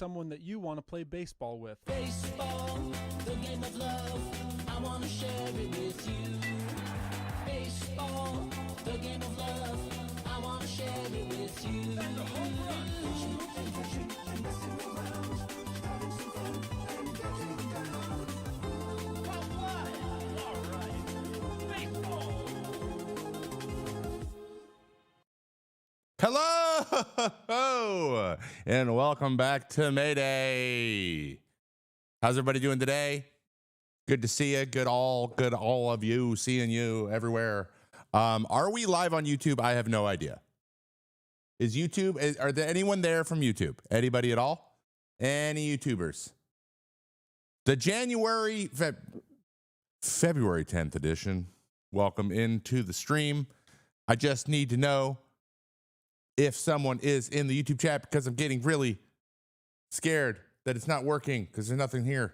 someone that you want to play baseball with. Baseball, the game of love, I want to share it with you. Baseball, the game of love, I want to share it with you. And the home run. Hello and welcome back to Mayday. How's everybody doing today? Good to see you. Good all of you, seeing you everywhere. Are we live on YouTube? I have no idea. Are there anyone there from YouTube? Anybody at all? Any YouTubers? The February 10th edition. Welcome into the stream. I just need to know if someone is in the YouTube chat because I'm getting really scared that it's not working because there's nothing here.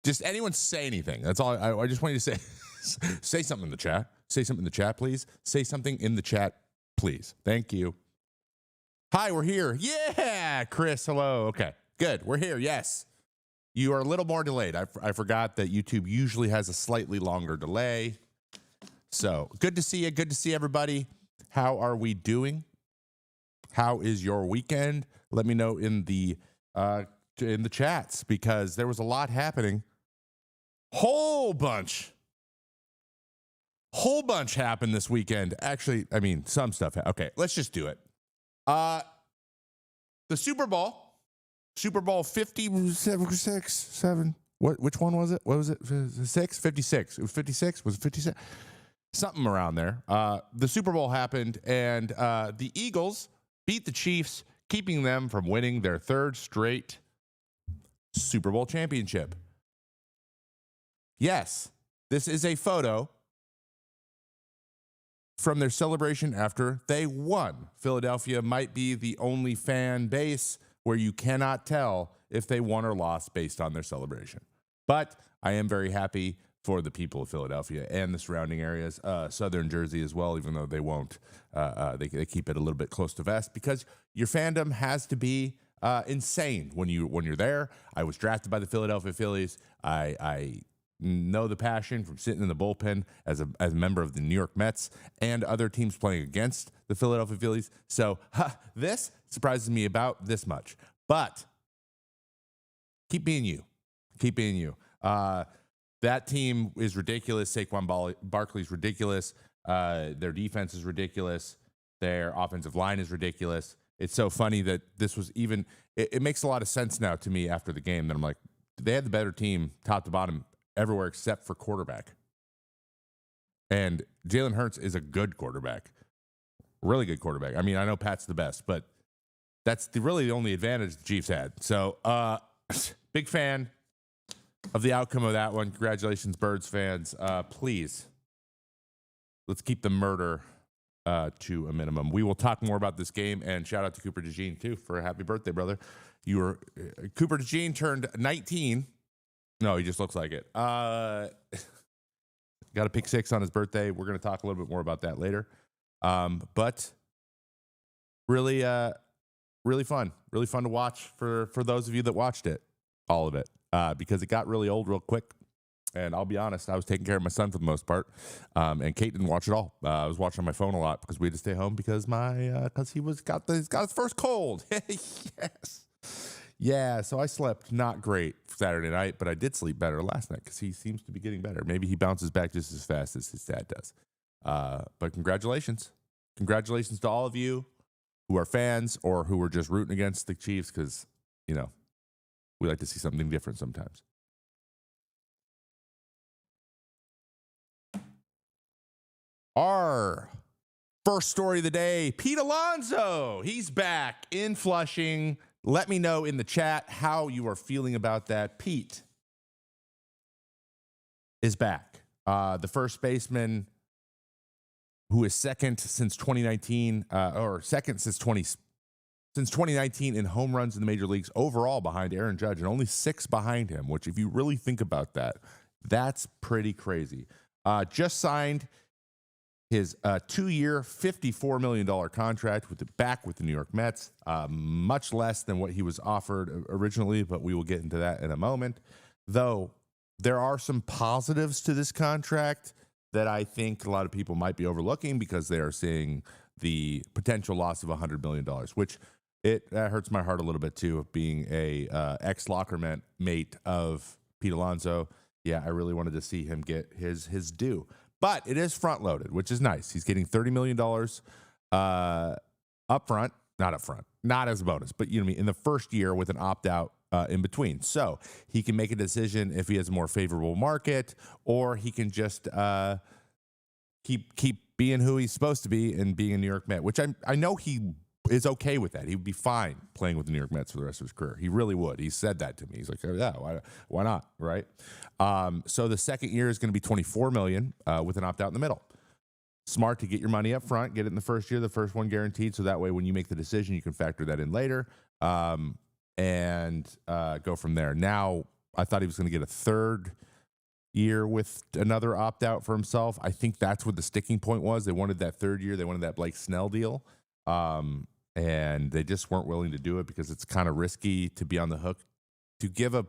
Just anyone say anything. That's all. I just want you to say. Say something in the chat. Say something in the chat, please. Say something in the chat, please. Thank you. Hi, we're here. Yeah, Chris, hello. Okay, good. We're here. Yes. You are a little more delayed. I forgot that YouTube usually has a slightly longer delay. So good to see you. Good to see everybody. How are we doing? How is your weekend? Let me know in the chats because there was a lot happening. Whole bunch happened this weekend. Actually, I mean, some stuff. Okay, let's just do it. The Super Bowl 56, 7. Which one was it? What was it? 6? 56. It was 56. Was it 56? Something around there. The Super Bowl happened, and the Eagles beat the Chiefs, keeping them from winning their third straight Super Bowl championship. Yes, this is a photo from their celebration after they won. Philadelphia might be the only fan base where you cannot tell if they won or lost based on their celebration. But I am very happy for the people of Philadelphia and the surrounding areas, southern Jersey as well, even though they won't. They keep it a little bit close to vest because your fandom has to be insane when you're there. I was drafted by the Philadelphia Phillies. I know the passion from sitting in the bullpen as a member of the New York Mets and other teams playing against the Philadelphia Phillies. So this surprises me about this much. But keep being you. Keep being you. That team is ridiculous. Saquon Barkley's ridiculous. Their defense is ridiculous. Their offensive line is ridiculous. It's so funny that this was even it makes a lot of sense now to me after the game that I'm like, they had the better team top to bottom everywhere except for quarterback. And Jalen Hurts is a good quarterback. Really good quarterback. I mean, I know Pat's the best, but that's really the only advantage the Chiefs had. So big fan of the outcome of that one. Congratulations, Birds fans. Please, let's keep the murder to a minimum. We will talk more about this game, and shout out to Cooper DeJean, too, for a happy birthday, brother. Cooper DeJean turned 19. No, he just looks like it. Got a pick 6 on his birthday. We're going to talk a little bit more about that later. But really, really fun. Really fun to watch for those of you that watched it, all of it. Because it got really old real quick. And I'll be honest, I was taking care of my son for the most part. And Kate didn't watch it all. I was watching on my phone a lot because we had to stay home because he's got his first cold. Yes. Yeah, so I slept not great Saturday night, but I did sleep better last night because he seems to be getting better. Maybe he bounces back just as fast as his dad does. But congratulations. Congratulations to all of you who are fans or who are just rooting against the Chiefs because, you know, we like to see something different sometimes. Our first story of the day, Pete Alonso. He's back in Flushing. Let me know in the chat how you are feeling about that. Pete is back. The first baseman who is second since 2019, or second since 2019 in home runs in the major leagues overall behind Aaron Judge, and only 6 behind him, which if you really think about that, that's pretty crazy. Just signed his 2-year, $54 million contract with the New York Mets, much less than what he was offered originally, but we will get into that in a moment. Though there are some positives to this contract that I think a lot of people might be overlooking because they are seeing the potential loss of $100 million, which that hurts my heart a little bit too, of being a ex-Locker mate of Pete Alonso. Yeah, I really wanted to see him get his due. But it is front-loaded, which is nice. He's getting $30 million upfront, not as a bonus, but you know what I mean, in the first year with an opt-out in between. So he can make a decision if he has a more favorable market, or he can just keep being who he's supposed to be and being a New York Met, which I know he is okay with that. He would be fine playing with the New York Mets for the rest of his career. He really would. He said that to me. He's like, oh, yeah, why not, right? So the second year is going to be $24 million with an opt-out in the middle. Smart to get your money up front, get it in the first year, the first one guaranteed, so that way when you make the decision, you can factor that in later and go from there. Now, I thought he was going to get a third year with another opt-out for himself. I think that's what the sticking point was. They wanted that third year. They wanted that Blake Snell deal. And they just weren't willing to do it because it's kind of risky to be on the hook. To give a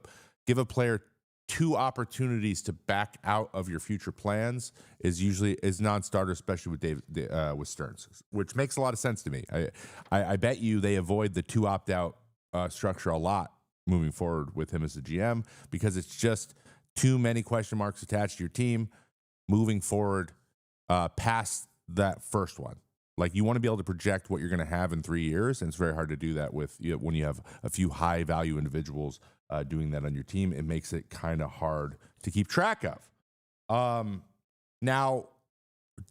player 2 opportunities to back out of your future plans is non-starter, especially with with Stearns, which makes a lot of sense to me. I bet you they avoid the 2 opt-out structure a lot moving forward with him as the GM because it's just too many question marks attached to your team moving forward past that first one. Like, you want to be able to project what you're going to have in 3 years, and it's very hard to do that when you have a few high-value individuals doing that on your team. It makes it kind of hard to keep track of. Now,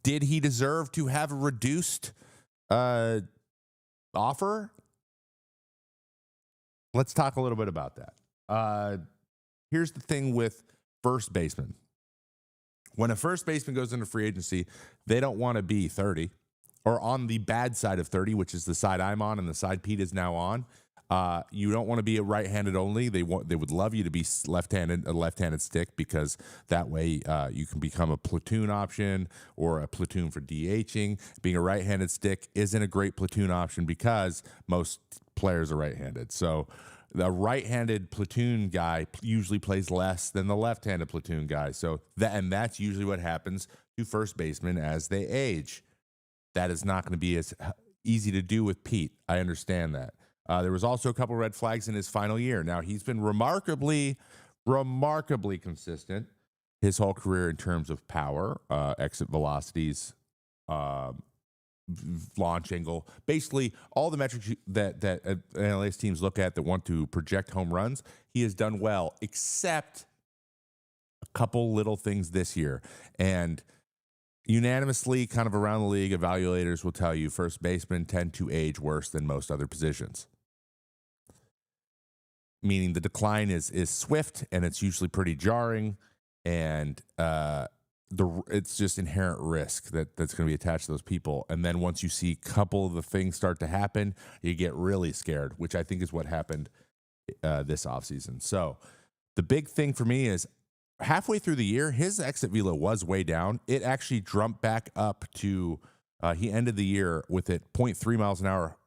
did he deserve to have a reduced offer? Let's talk a little bit about that. Here's the thing with first baseman. When a first baseman goes into free agency, they don't want to be 30. Or on the bad side of 30, which is the side I'm on and the side Pete is now on. You don't want to be a right-handed only. They would love you to be a left-handed stick, because that way you can become a platoon option or a platoon for DHing. Being a right-handed stick isn't a great platoon option because most players are right-handed. So the right-handed platoon guy usually plays less than the left-handed platoon guy. So that's usually what happens to first basemen as they age. That is not going to be as easy to do with Pete. I understand that. There was also a couple red flags in his final year. Now, he's been remarkably consistent his whole career in terms of power, exit velocities, launch angle. Basically, all the metrics that analytics teams look at that want to project home runs, he has done well, except a couple little things this year. And unanimously, kind of around the league, evaluators will tell you first basemen tend to age worse than most other positions. Meaning the decline is swift, and it's usually pretty jarring, and it's just inherent risk that's going to be attached to those people. And then once you see a couple of the things start to happen, you get really scared, which I think is what happened this offseason. So the big thing for me is, halfway through the year, his exit velo was way down. It actually jumped back up to, he ended the year with it 0.3 miles an hour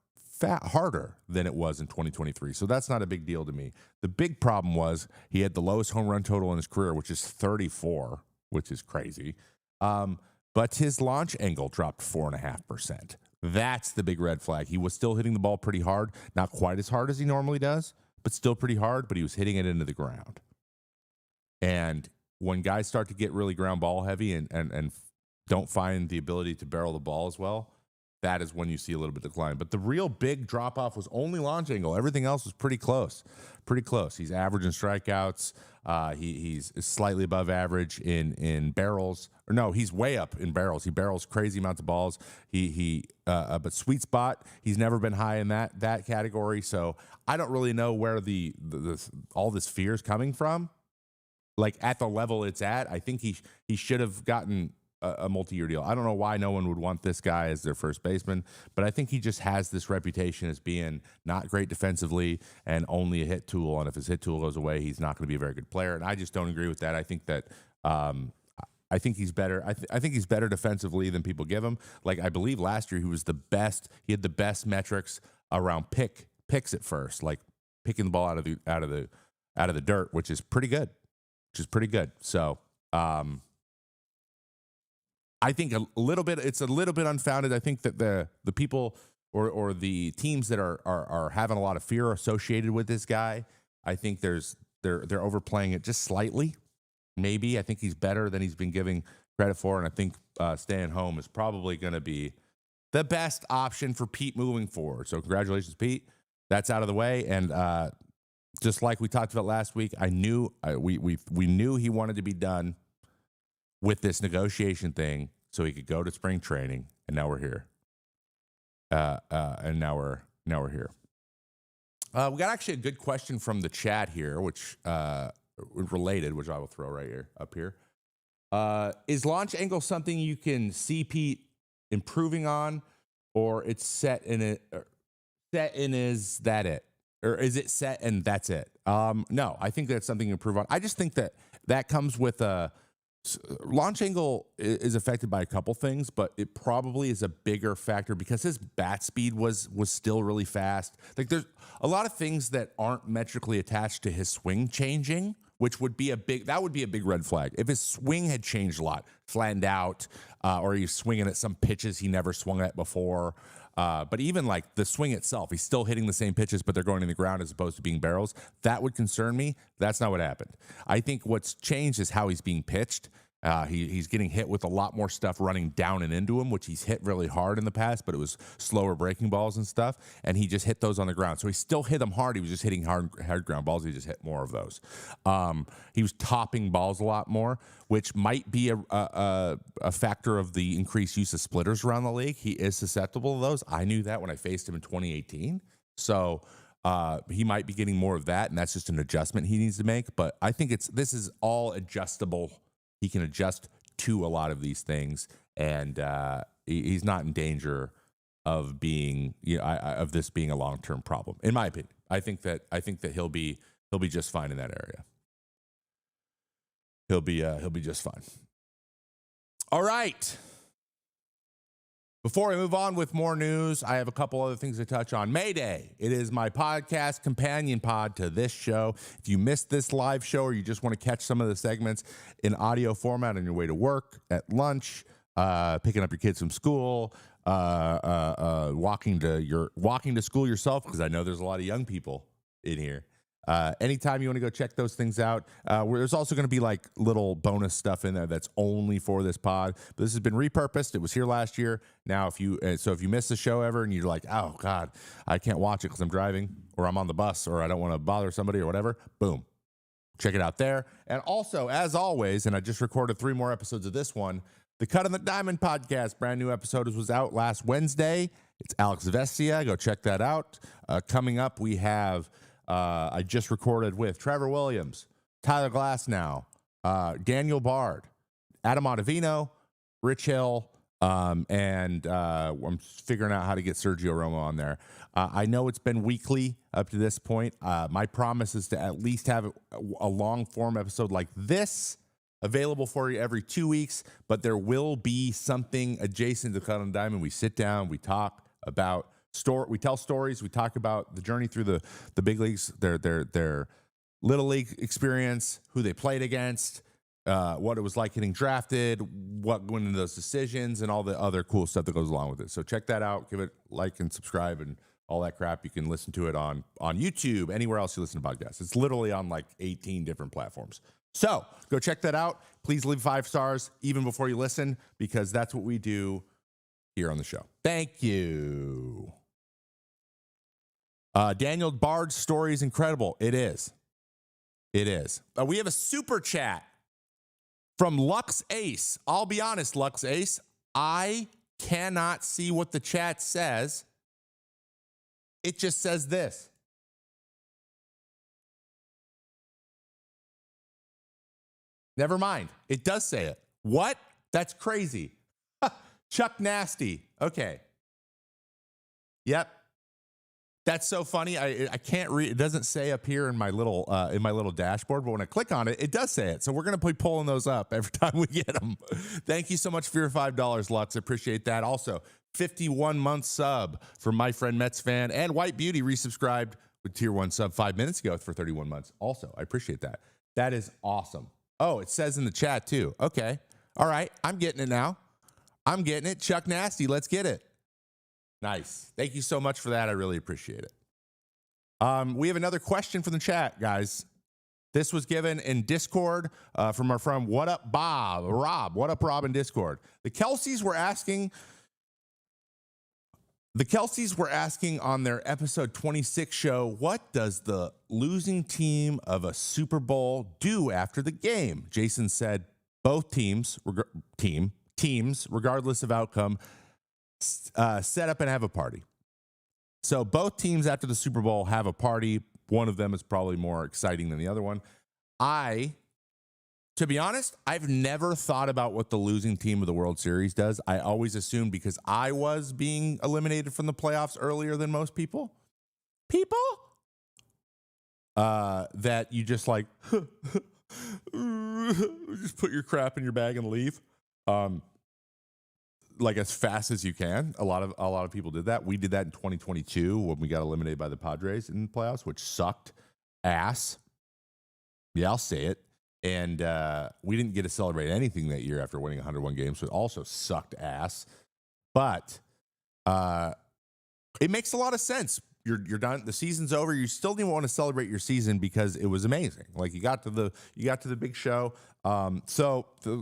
harder than it was in 2023. So that's not a big deal to me. The big problem was he had the lowest home run total in his career, which is 34, which is crazy. But his launch angle dropped 4.5%. That's the big red flag. He was still hitting the ball pretty hard, not quite as hard as he normally does, but still pretty hard, but he was hitting it into the ground. And when guys start to get really ground ball heavy and don't find the ability to barrel the ball as well, that is when you see a little bit of decline. But the real big drop-off was only launch angle. Everything else was pretty close. Pretty close. He's average in strikeouts. He's slightly above average in barrels. Or no, he's way up in barrels. He barrels crazy amounts of balls. But sweet spot, he's never been high in that category. So I don't really know where all this fear is coming from. Like, at the level it's at, I think he should have gotten a multi-year deal. I don't know why no one would want this guy as their first baseman, but I think he just has this reputation as being not great defensively and only a hit tool. And if his hit tool goes away, he's not going to be a very good player. And I just don't agree with that. I think that I think he's better. I think he's better defensively than people give him. Like, I believe last year he was the best. He had the best metrics around picks at first, like picking the ball out of the dirt, which is pretty good. So I think it's a little bit unfounded. I think that the people or the teams that are having a lot of fear associated with this guy, I think they're overplaying it just slightly. Maybe I think he's better than he's been giving credit for, and I think staying home is probably going to be the best option for Pete moving forward. So congratulations, Pete. That's out of the way, and just like we talked about last week, we knew he wanted to be done with this negotiation thing so he could go to spring training, and now we're here. And now we're here. We got actually a good question from the chat here, which related, which I will throw right here up here. Is launch angle something you can see Pete improving on, or it's set in it? Set in is that it, or is it set and that's it? No, I think that's something to improve on. I just think that comes with a launch angle is affected by a couple things, but it probably is a bigger factor because his bat speed was still really fast. Like, there's a lot of things that aren't metrically attached to his swing changing, which would be a big red flag. If his swing had changed a lot, flattened out, or he's swinging at some pitches he never swung at before. But even like the swing itself, he's still hitting the same pitches, but they're going in the ground as opposed to being barrels. That would concern me. That's not what happened. I think what's changed is how he's being pitched. He's getting hit with a lot more stuff running down and into him, which he's hit really hard in the past, but it was slower breaking balls and stuff, and he just hit those on the ground. So he still hit them hard. He was just hitting hard ground balls. He just hit more of those. He was topping balls a lot more, which might be a factor of the increased use of splitters around the league. He is susceptible to those. I knew that when I faced him in 2018. So he might be getting more of that, and that's just an adjustment he needs to make. But I think this is all adjustable. He can adjust to a lot of these things, and he's not in danger of being, of this being a long-term problem, in my opinion. I think that he'll be just fine in that area. He'll be just fine. All right. Before I move on with more news, I have a couple other things to touch on. Mayday. It is my podcast companion pod to this show. If you missed this live show or you just want to catch some of the segments in audio format on your way to work, at lunch, picking up your kids from school, walking to school yourself, because I know there's a lot of young people in here. Anytime you want to go check those things out, there's also going to be like little bonus stuff in there that's only for this pod. But this has been repurposed. It was here last year. Now, if you miss the show ever and you're like, oh God, I can't watch it because I'm driving or I'm on the bus or I don't want to bother somebody or whatever, boom, check it out there. And also, as always, and I just recorded 3 more episodes of this one, the Cut on the Diamond podcast, brand new episode was out last Wednesday. It's Alex Vestia. Go check that out. Coming up, we have. I just recorded with Trevor Williams, Tyler Glasnow, Daniel Bard, Adam Ottavino, Rich Hill, and I'm figuring out how to get Sergio Romo on there. I know it's been weekly up to this point. My promise is to at least have a long-form episode like this available for you every 2 weeks, but there will be something adjacent to Cut on the Diamond. We sit down, we talk about we tell stories. We talk about the journey through the big leagues, their little league experience, who they played against, what it was like getting drafted, what went into those decisions, and all the other cool stuff that goes along with it. So check that out. Give it like and subscribe and all that crap. You can listen to it on YouTube, anywhere else you listen to podcasts. It's literally on like 18 different platforms. So go check that out. Please leave 5 stars even before you listen, because that's what we do here on the show. Thank you. Daniel Bard's story is incredible. It is. We have a super chat from Lux Ace. I'll be honest, Lux Ace, I cannot see what the chat says. It just says this. Never mind. It does say it. What? That's crazy. Chuck Nasty. Okay. Yep. That's so funny. I can't read. It doesn't say up here in my little dashboard, but when I click on it, it does say it. So we're gonna be pulling those up every time we get them. Thank you so much for your $5, Lux. Appreciate that. Also, 51-month sub from my friend Mets fan and White Beauty resubscribed with tier 1 sub 5 minutes ago for 31 months. Also, I appreciate that. That is awesome. Oh, it says in the chat too. Okay. All right. I'm getting it now. I'm getting it. Chuck Nasty. Let's get it. Nice. Thank you so much for that. I really appreciate it. We have another question from the chat, guys. This was given in Discord from our friend What Up Bob, Rob. What Up Rob in Discord. The Kelseys were asking on their episode 26 show, what does the losing team of a Super Bowl do after the game? Jason said both teams, regardless of outcome, set up and have a party. So both teams after the Super Bowl have a party. One of them is probably more exciting than the other one. To be honest, I've never thought about what the losing team of the World Series does. I always assumed because I was being eliminated from the playoffs earlier than most people, that you just like, just put your crap in your bag and leave. Like as fast as you can. A lot of people did that. We did that in 2022 when we got eliminated by the Padres in the playoffs, which sucked ass. Yeah, I'll say it. And we didn't get to celebrate anything that year after winning 101 games, so it also sucked ass. But it makes a lot of sense. You're done. The season's over. You still didn't want to celebrate your season because it was amazing. Like you got to the big show. So the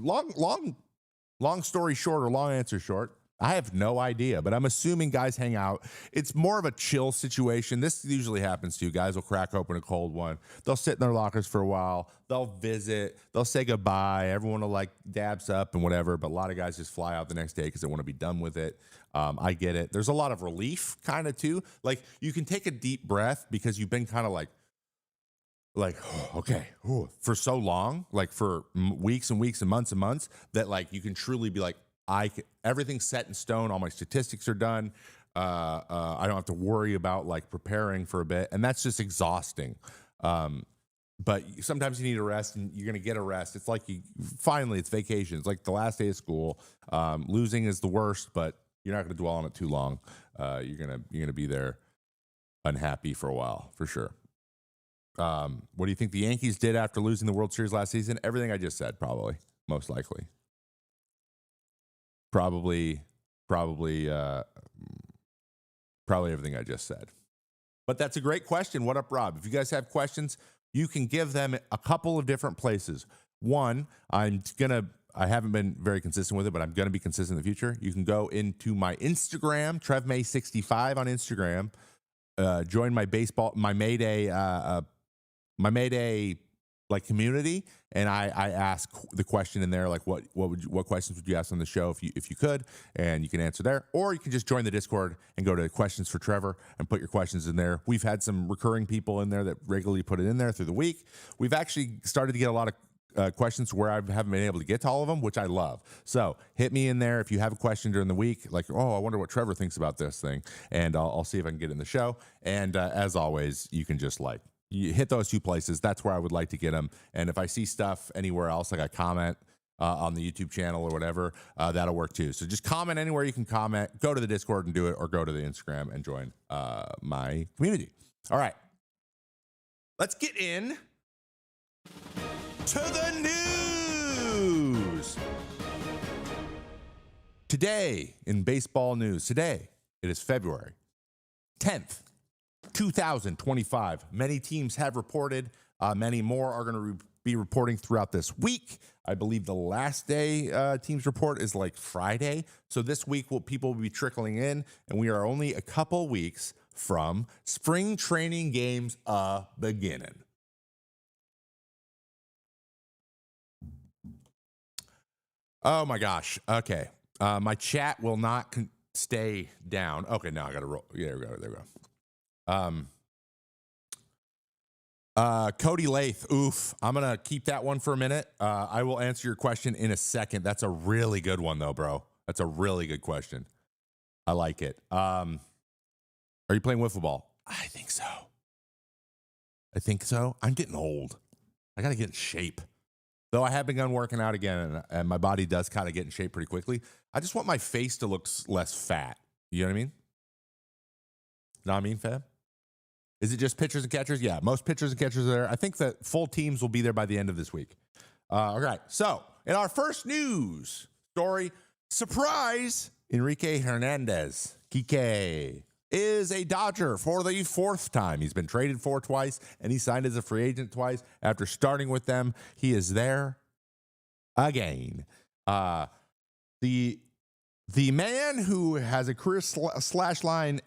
long story short, or long answer short, I have no idea, but I'm assuming guys hang out. It's more of a chill situation. This usually happens to you. Guys will crack open a cold one. They'll sit in their lockers for a while. They'll visit. They'll say goodbye. Everyone will like dabs up and whatever, but a lot of guys just fly out the next day because they want to be done with it. I get it. There's a lot of relief kind of too. Like you can take a deep breath because you've been kind of like, okay, for so long, like for weeks and weeks and months, that like you can truly be like, everything's set in stone. All my statistics are done. I don't have to worry about like preparing for a bit, and that's just exhausting. But sometimes you need a rest, and you're gonna get a rest. It's like it's vacation. It's like the last day of school. Losing is the worst, but you're not gonna dwell on it too long. You're gonna be there unhappy for a while for sure. What do you think the Yankees did after losing the World Series last season? Everything I just said, probably, most likely. Probably everything I just said. But that's a great question. What up, Rob? If you guys have questions, you can give them a couple of different places. One, I haven't been very consistent with it, but I'm going to be consistent in the future. You can go into my Instagram, TrevMay65 on Instagram. Join my Mayday like community, and I ask the question in there, like what questions would you ask on the show if you could, and you can answer there, or you can just join the Discord and go to questions for Trevor and put your questions in there. We've had some recurring people in there that regularly put it in there through the week. We've actually started to get a lot of questions where I haven't been able to get to all of them, which I love. So hit me in there if you have a question during the week, like, oh, I wonder what Trevor thinks about this thing, and I'll see if I can get it in the show. And as always, you can just like, you hit those two places. That's where I would like to get them. And if I see stuff anywhere else, like I comment on the YouTube channel or whatever, that'll work too. So just comment anywhere you can comment. Go to the Discord and do it, or go to the Instagram and join my community. All right. Let's get in to the news. Today in baseball news, today it is February 10th. 2025. Many teams have reported. Many more are going to be reporting throughout this week. I believe the last day teams report is like Friday. So this week people will be trickling in, and we are only a couple weeks from spring training games beginning. Oh my gosh. Okay. My chat will not stay down. Okay, now I got to roll. Yeah, there we go. Cody Lath, oof. I'm going to keep that one for a minute. I will answer your question in a second. That's a really good one though, bro. That's a really good question. I like it. Are you playing wiffle ball? I think so. I'm getting old. I got to get in shape. Though I have begun working out again, and my body does kind of get in shape pretty quickly. I just want my face to look less fat. You know what I mean? Know what I mean, Fab? Is it just pitchers and catchers? Yeah, most pitchers and catchers are there. I think that full teams will be there by the end of this week. All right, so in our first news story, surprise, Enrique Hernandez, Kike, is a Dodger for the fourth time. He's been traded for twice, and he signed as a free agent twice. After starting with them, he is there again. The man who has a career slash line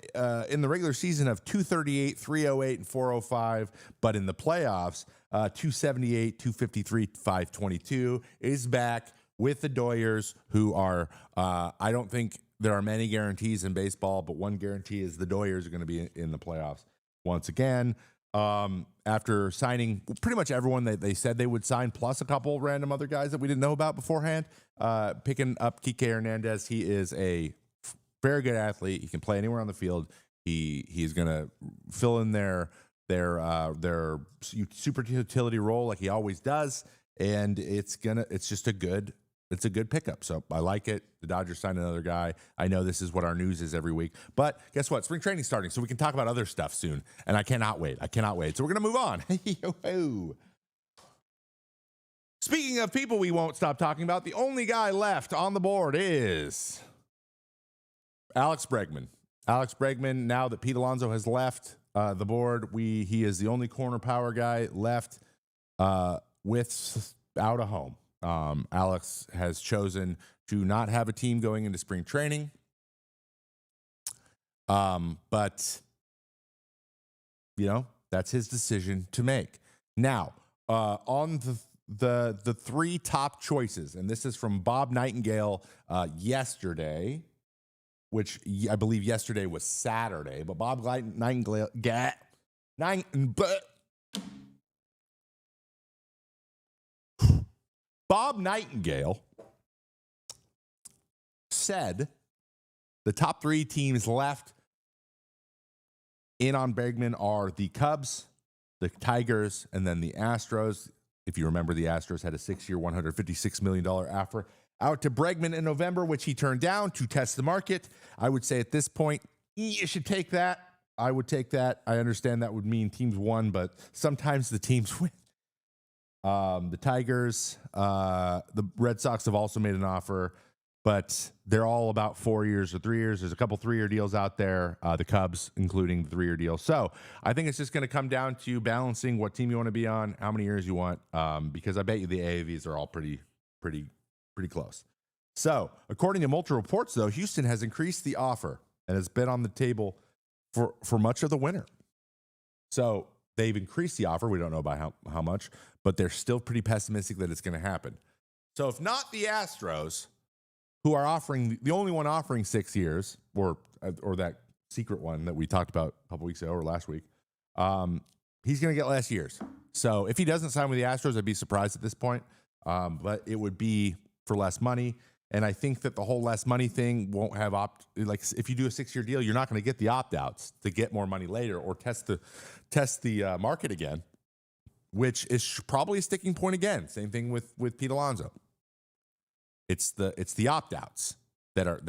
in the regular season of 238, 308, and 405, but in the playoffs, 278, 253, 522, is back with the Doyers, who are, I don't think there are many guarantees in baseball, but one guarantee is the Doyers are going to be in the playoffs once again. After signing pretty much everyone that they said they would sign, plus a couple random other guys that we didn't know about beforehand, picking up Kike Hernandez. He is a very good athlete. He can play anywhere on the field. He's going to fill in their super utility role like he always does, and it's just a good pickup. So I like it. The Dodgers signed another guy. I know this is what our news is every week, but guess what? Spring training's starting, so we can talk about other stuff soon. And I cannot wait. So we're going to move on. Speaking of people we won't stop talking about, the only guy left on the board is Alex Bregman. Alex Bregman, now that Pete Alonso has left the board, he is the only corner power guy left without a home. Alex has chosen to not have a team going into spring training. But that's his decision to make. Now, on the three top choices, and this is from Bob Nightingale yesterday, which I believe yesterday was Saturday, but Bob Nightingale Bob Nightingale said the top three teams left in on Bregman are the Cubs, the Tigers, and then the Astros. If you remember, the Astros had a 6-year, $156 million offer out to Bregman in November, which he turned down to test the market. I would say at this point, you should take that. I would take that. I understand that would mean teams won, but sometimes the teams win. The Tigers, the Red Sox have also made an offer, but they're all about 4 years or 3 years. There's a couple 3-year deals out there, the Cubs including the 3-year deal. So I think it's just going to come down to balancing what team you want to be on, how many years you want, because I bet you the AAVs are all pretty close. So according to multiple reports, though, Houston has increased the offer and has been on the table for much of the winter. So they've increased the offer. We don't know by how much, but they're still pretty pessimistic that it's going to happen. So if not the Astros, who are offering the only one offering 6 years, or that secret one that we talked about a couple weeks ago or last week, he's going to get less years. So if he doesn't sign with the Astros, I'd be surprised at this point. But it would be for less money. And I think that the whole less money thing won't have if you do a 6-year deal, you're not going to get the opt-outs to get more money later or test the market again, which is probably a sticking point again. Same thing with Pete Alonso. It's the opt-outs that are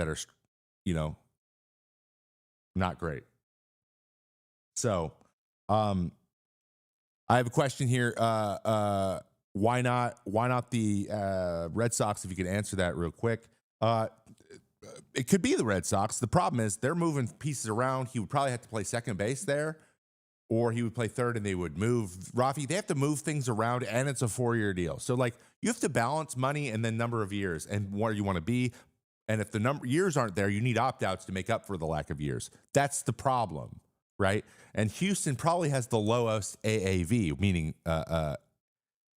not great. So I have a question here. Why not the Red Sox? If you could answer that real quick. It could be the Red Sox. The problem is they're moving pieces around. He would probably have to play second base there, or he would play third and they would move. Rafi, they have to move things around, and it's a 4-year deal. So you have to balance money and then number of years and where you want to be. And if the years aren't there, you need opt-outs to make up for the lack of years. That's the problem, right? And Houston probably has the lowest AAV, meaning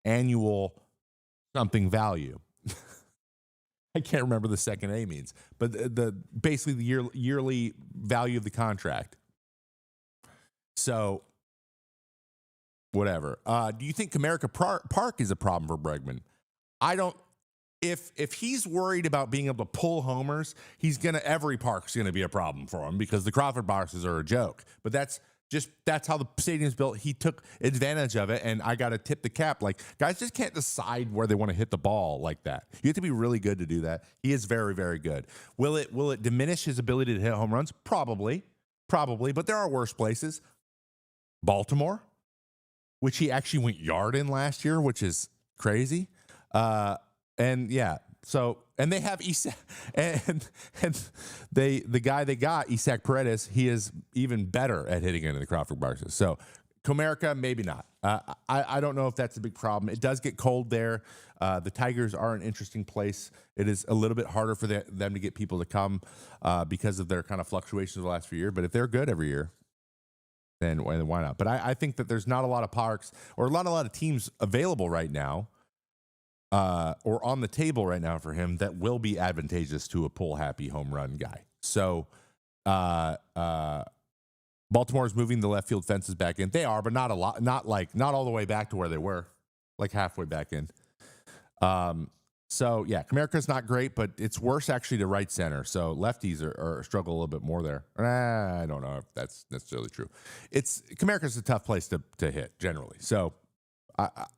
annual something value. I can't remember the second A means, but basically the yearly value of the contract. So whatever. Do you think Comerica Park is a problem for Bregman? I don't. If he's worried about being able to pull homers, every park's gonna be a problem for him because the Crawford boxes are a joke. But that's Just that's how the stadium's built. He took advantage of it, and I got to tip the cap. Like, guys just can't decide where they want to hit the ball like that. You have to be really good to do that. He is very, very good. Will it diminish his ability to hit home runs? Probably, but there are worse places. Baltimore, which he actually went yard in last year, which is crazy. And they have Isak, and the guy they got, Isak Paredes, he is even better at hitting into the Crawford boxes. So Comerica, maybe not. I don't know if that's a big problem. It does get cold there. The Tigers are an interesting place. It is a little bit harder for them to get people to come because of their kind of fluctuations the last few years. But if they're good every year, then why not? But I think that there's not a lot of parks or a lot of teams available right now or on the table right now for him that will be advantageous to a pull-happy home run guy. So Baltimore is moving the left field fences back in. They are, but not a lot, not all the way back to where they were, like halfway back in. So yeah, Comerica's not great, but it's worse actually to right center. So lefties are struggle a little bit more there. I don't know if that's necessarily true. Comerica's a tough place to hit generally. So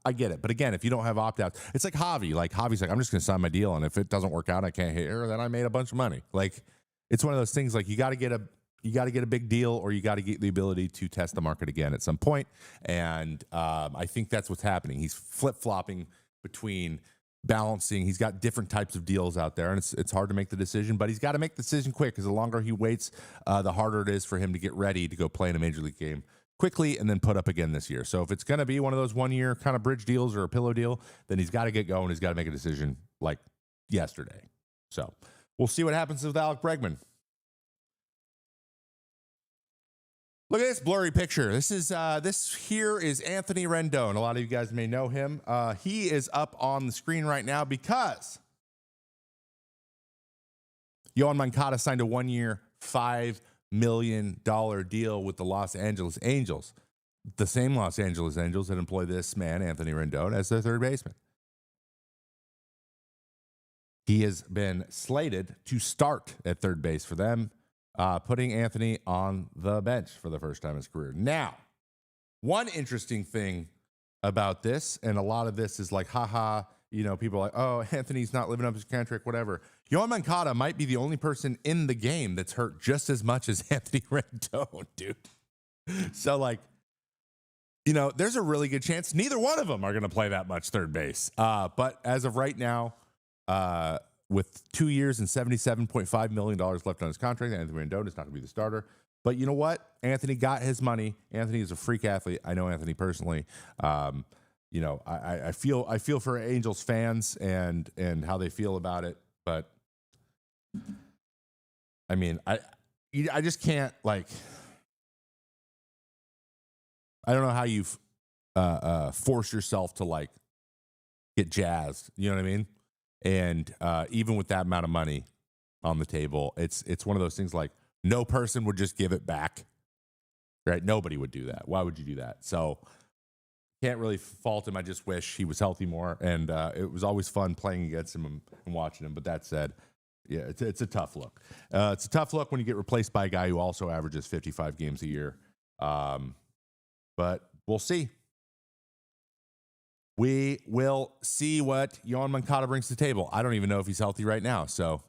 I get it. But again, if you don't have opt-outs, it's like Javi. Like Javi's like, I'm just going to sign my deal, and if it doesn't work out, I can't hit here, then I made a bunch of money. Like, it's one of those things, like you got to get a big deal, or you got to get the ability to test the market again at some point. And I think that's what's happening. He's flip-flopping between balancing. He's got different types of deals out there, and it's hard to make the decision, but he's got to make the decision quick, because the longer he waits, the harder it is for him to get ready to go play in a major league game quickly and then put up again this year. So if it's going to be one of those 1 year kind of bridge deals or a pillow deal, then he's got to get going. He's got to make a decision like yesterday. So we'll see what happens with Alec Bregman. Look at this blurry picture. This here is Anthony Rendon. A lot of you guys may know him. He is up on the screen right now because Yohan Moncada signed a 1 year, $5 million deal with the Los Angeles Angels, the same Los Angeles Angels that employ this man, Anthony Rendon, as their third baseman. He has been slated to start at third base for them, putting Anthony on the bench for the first time in his career. Now, one interesting thing about this, and a lot of this is like, haha, people are like, oh, Anthony's not living up his contract, whatever. Yohan Moncada might be the only person in the game that's hurt just as much as Anthony Rendon, dude. So, there's a really good chance neither one of them are going to play that much third base. But as of right now, with 2 years and $77.5 million left on his contract, Anthony Rendon is not going to be the starter. But you know what? Anthony got his money. Anthony is a freak athlete. I know Anthony personally. I feel for Angels fans and how they feel about it. But I mean, I just can't, I don't know how you force yourself to get jazzed. You know what I mean? And even with that amount of money on the table, it's one of those things like no person would just give it back, right? Nobody would do that. Why would you do that? So can't really fault him. I just wish he was healthy more. And it was always fun playing against him and watching him. But that said, yeah, it's a tough look. It's a tough look when you get replaced by a guy who also averages 55 games a year. But we'll see. We will see what Yohan Moncada brings to the table. I don't even know if he's healthy right now. So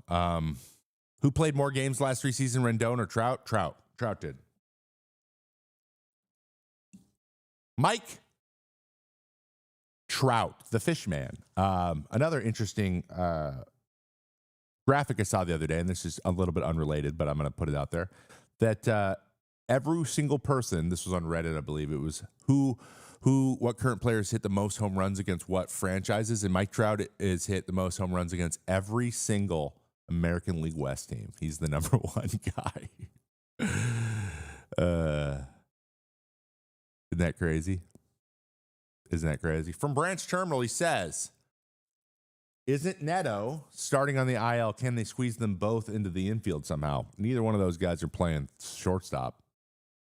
who played more games last 3 seasons, Rendon or Trout? Trout did. Mike Trout, the fish man. Another interesting graphic I saw the other day, and this is a little bit unrelated, but I'm going to put it out there, that every single person, this was on Reddit, I believe it was, what current players hit the most home runs against what franchises, and Mike Trout has hit the most home runs against every single American League West team. He's the number one guy. Isn't that crazy? From Branch Terminal, he says, isn't Neto starting on the IL? Can they squeeze them both into the infield somehow? Neither one of those guys are playing shortstop.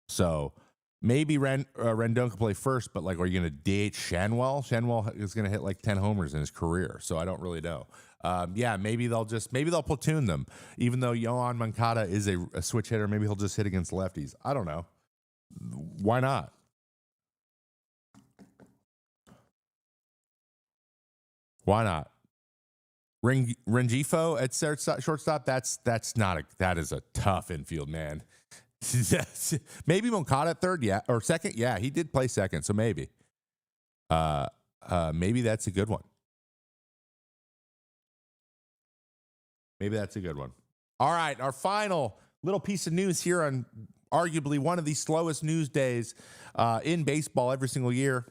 So maybe Rendon can play first, but are you going to DH Shanwell? Shanwell is going to hit 10 homers in his career, so I don't really know. Maybe they'll platoon them. Even though Yohan Moncada is a switch hitter, maybe he'll just hit against lefties. I don't know. Why not? Why not? Rengifo at shortstop. That is a tough infield, man. Maybe Moncada at third, yeah, or second, yeah. He did play second, so maybe. Maybe that's a good one. Maybe that's a good one. All right, our final little piece of news here on arguably one of the slowest news days in baseball every single year.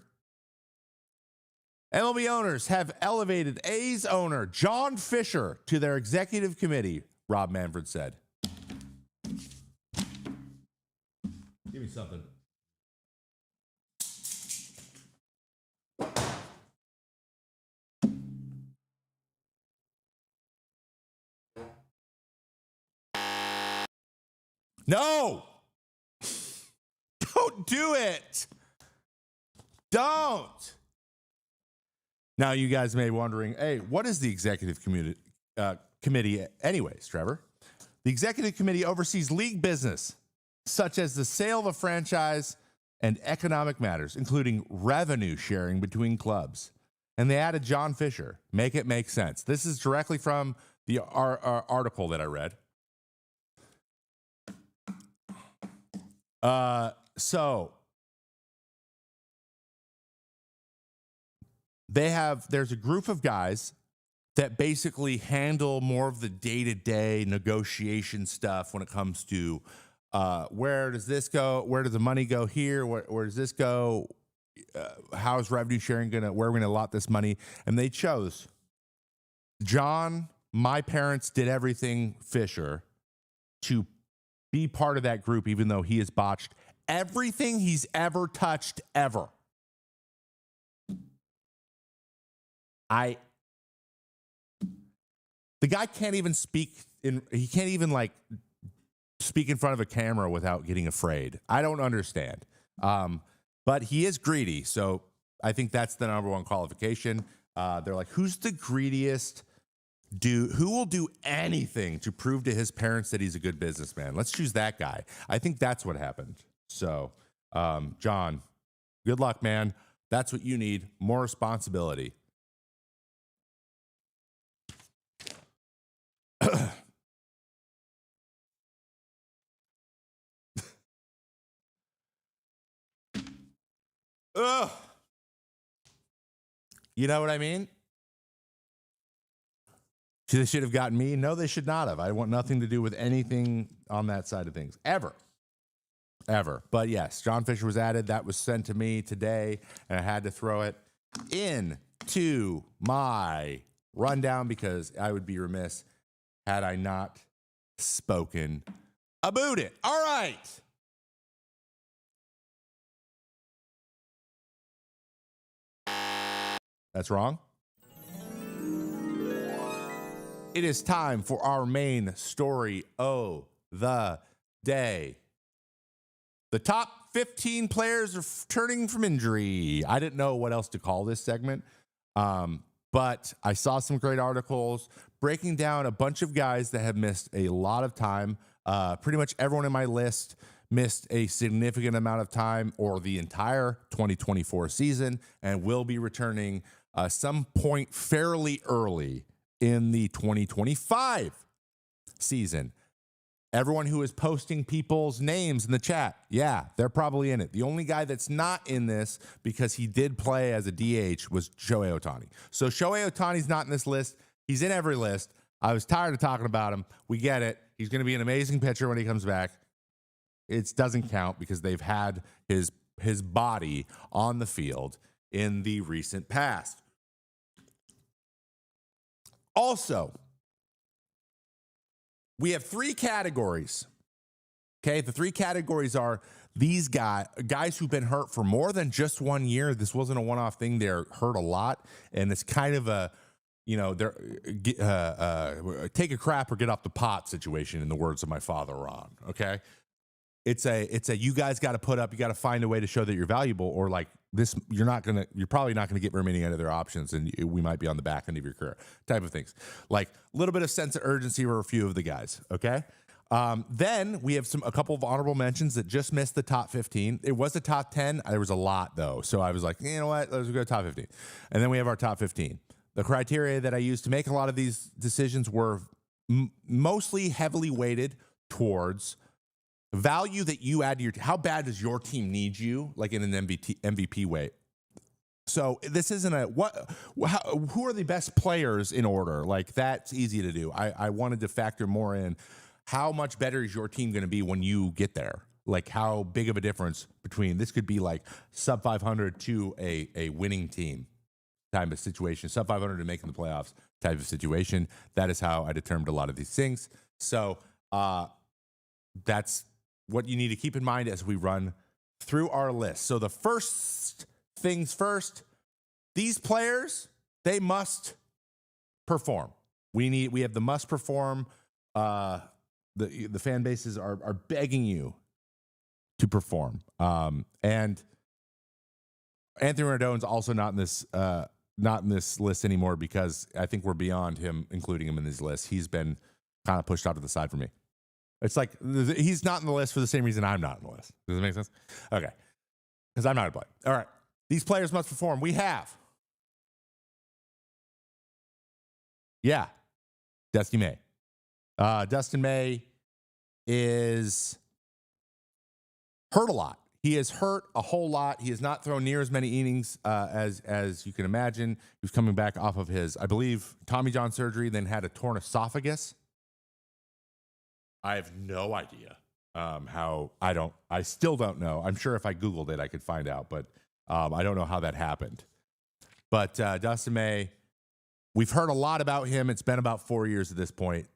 MLB owners have elevated A's owner John Fisher to their executive committee, Rob Manfred said. Give me something. No! Don't do it! Don't! Now, you guys may be wondering, hey, what is the executive committee anyways, Trevor? The executive committee oversees league business, such as the sale of a franchise and economic matters, including revenue sharing between clubs. And they added John Fisher. Make it make sense. This is directly from the article that I read. So there's a group of guys that basically handle more of the day-to-day negotiation stuff when it comes to where does this go? Where does the money go here? Where does this go? How is revenue sharing where are we going to allot this money? And they chose John, my parents did everything, Fisher, to be part of that group, even though he has botched everything he's ever touched ever. The guy can't even speak he can't even speak in front of a camera without getting afraid. I don't understand. But he is greedy. So I think that's the number one qualification. They're like, who's the greediest who will do anything to prove to his parents that he's a good businessman? Let's choose that guy. I think that's what happened. So, John, good luck, man. That's what you need. More responsibility. Ugh. You know what I mean? They should have gotten me. No, they should not have. I want nothing to do with anything on that side of things. Ever. But yes, John Fisher was added. That was sent to me today, and I had to throw it into my rundown because I would be remiss had I not spoken about it. All right. That's wrong. It is time for our main story of the day. The top 15 players are returning from injury. I didn't know what else to call this segment, but I saw some great articles breaking down a bunch of guys that have missed a lot of time. Pretty much everyone in my list missed a significant amount of time or the entire 2024 season and will be returning some point fairly early in the 2025 season. Everyone who is posting people's names in the chat, yeah, they're probably in it. The only guy that's not in this because he did play as a DH was Shohei Ohtani. So Shohei Ohtani's not in this list. He's in every list. I was tired of talking about him. We get it. He's going to be an amazing pitcher when he comes back. It doesn't count because they've had his body on the field in the recent past. Also, we have three categories. Okay, the three categories are these guys who've been hurt for more than just 1 year. This wasn't a one-off thing. They're hurt a lot, and it's kind of a, they're take a crap or get off the pot situation, in the words of my father, Ron. Okay, it's a you guys got to put up. You got to find a way to show that you're valuable, or like this, you're probably not gonna get very many other options, and we might be on the back end of your career. Type of things, like a little bit of sense of urgency for a few of the guys. Okay. Then we have a couple of honorable mentions that just missed the top 15. It was a top 10. There was a lot though. So I was like, you know what? Let's go top 15. And then we have our top 15. The criteria that I used to make a lot of these decisions were mostly heavily weighted towards value that you add to your how bad does your team need you, like in an MVP way. So this isn't who are the best players in order? Like that's easy to do. I wanted to factor more in how much better is your team going to be when you get there? Like how big of a difference between this could be like sub 500 to a winning team type of situation, sub 500 to making the playoffs type of situation. That is how I determined a lot of these things. So that's what you need to keep in mind as we run through our list. So the first things first, these players, they must perform. We have the must perform. The fan bases are begging you to perform. And Anthony Rendon's also not in this list anymore because I think we're beyond him including him in this list. He's been kind of pushed out to the side for me. It's like he's not in the list for the same reason I'm not in the list. Does that make sense? Okay. Because I'm not a player. All right. These players must perform. We have. Yeah. Dusty May. Dustin May is hurt a lot. He is hurt a whole lot. He has not thrown near as many innings as you can imagine. He was coming back off of his, I believe, Tommy John surgery, then had a torn esophagus. I have no idea how. I still don't know. I'm sure if I Googled it, I could find out, but I don't know how that happened. But Dustin May, we've heard a lot about him. It's been about 4 years at this point.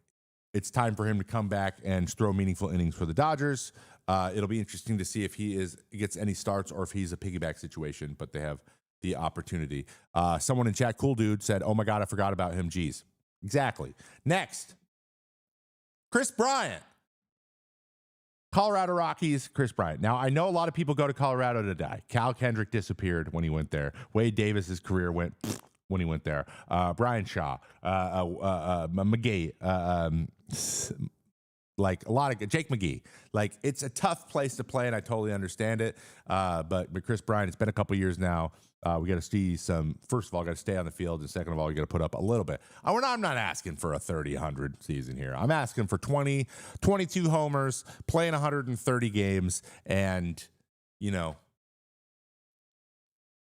It's time for him to come back and throw meaningful innings for the Dodgers. It'll be interesting to see if he gets any starts or if he's a piggyback situation, but they have the opportunity. Someone in chat, Cool Dude, said, oh my God, I forgot about him. Geez. Exactly. Next, Chris Bryant. Colorado Rockies, Chris Bryant. Now, I know a lot of people go to Colorado to die. Cal Kendrick disappeared when he went there. Wade Davis's career went when he went there. Brian Shaw, McGee, like a lot of Jake McGee. Like it's a tough place to play, and I totally understand it. But Chris Bryant, it's been a couple years now. We got to see some. First of all, got to stay on the field, and second of all, you got to put up a little bit. I'm not asking for a 30-100 season here. I'm asking for 20, 22 homers, playing 130 games, and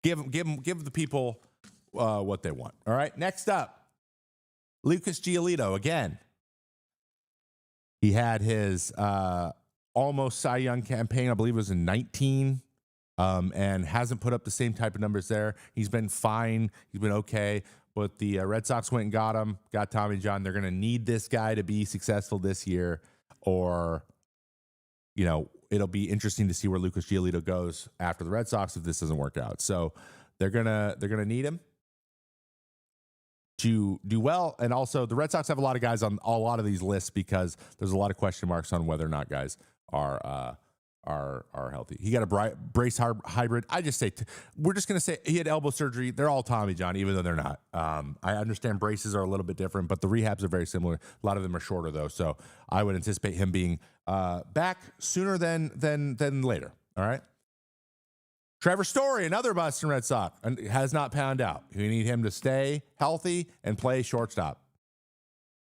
give the people what they want. All right. Next up, Lucas Giolito again. He had his almost Cy Young campaign. I believe it was in 19. And hasn't put up the same type of numbers there. He's been fine. He's been okay. But the Red Sox went and got him, got Tommy John. They're going to need this guy to be successful this year, or, it'll be interesting to see where Lucas Giolito goes after the Red Sox if this doesn't work out. So they're gonna need him to do well. And also the Red Sox have a lot of guys on a lot of these lists because there's a lot of question marks on whether or not guys are healthy. He got a brace hybrid. I just say we're just going to say he had elbow surgery. They're all Tommy John, even though they're not. I understand braces are a little bit different, but the rehabs are very similar. A lot of them are shorter though, so I would anticipate him being back sooner than later. All right. Trevor Story, another Boston Red Sox, has not panned out. We need him to stay healthy and play shortstop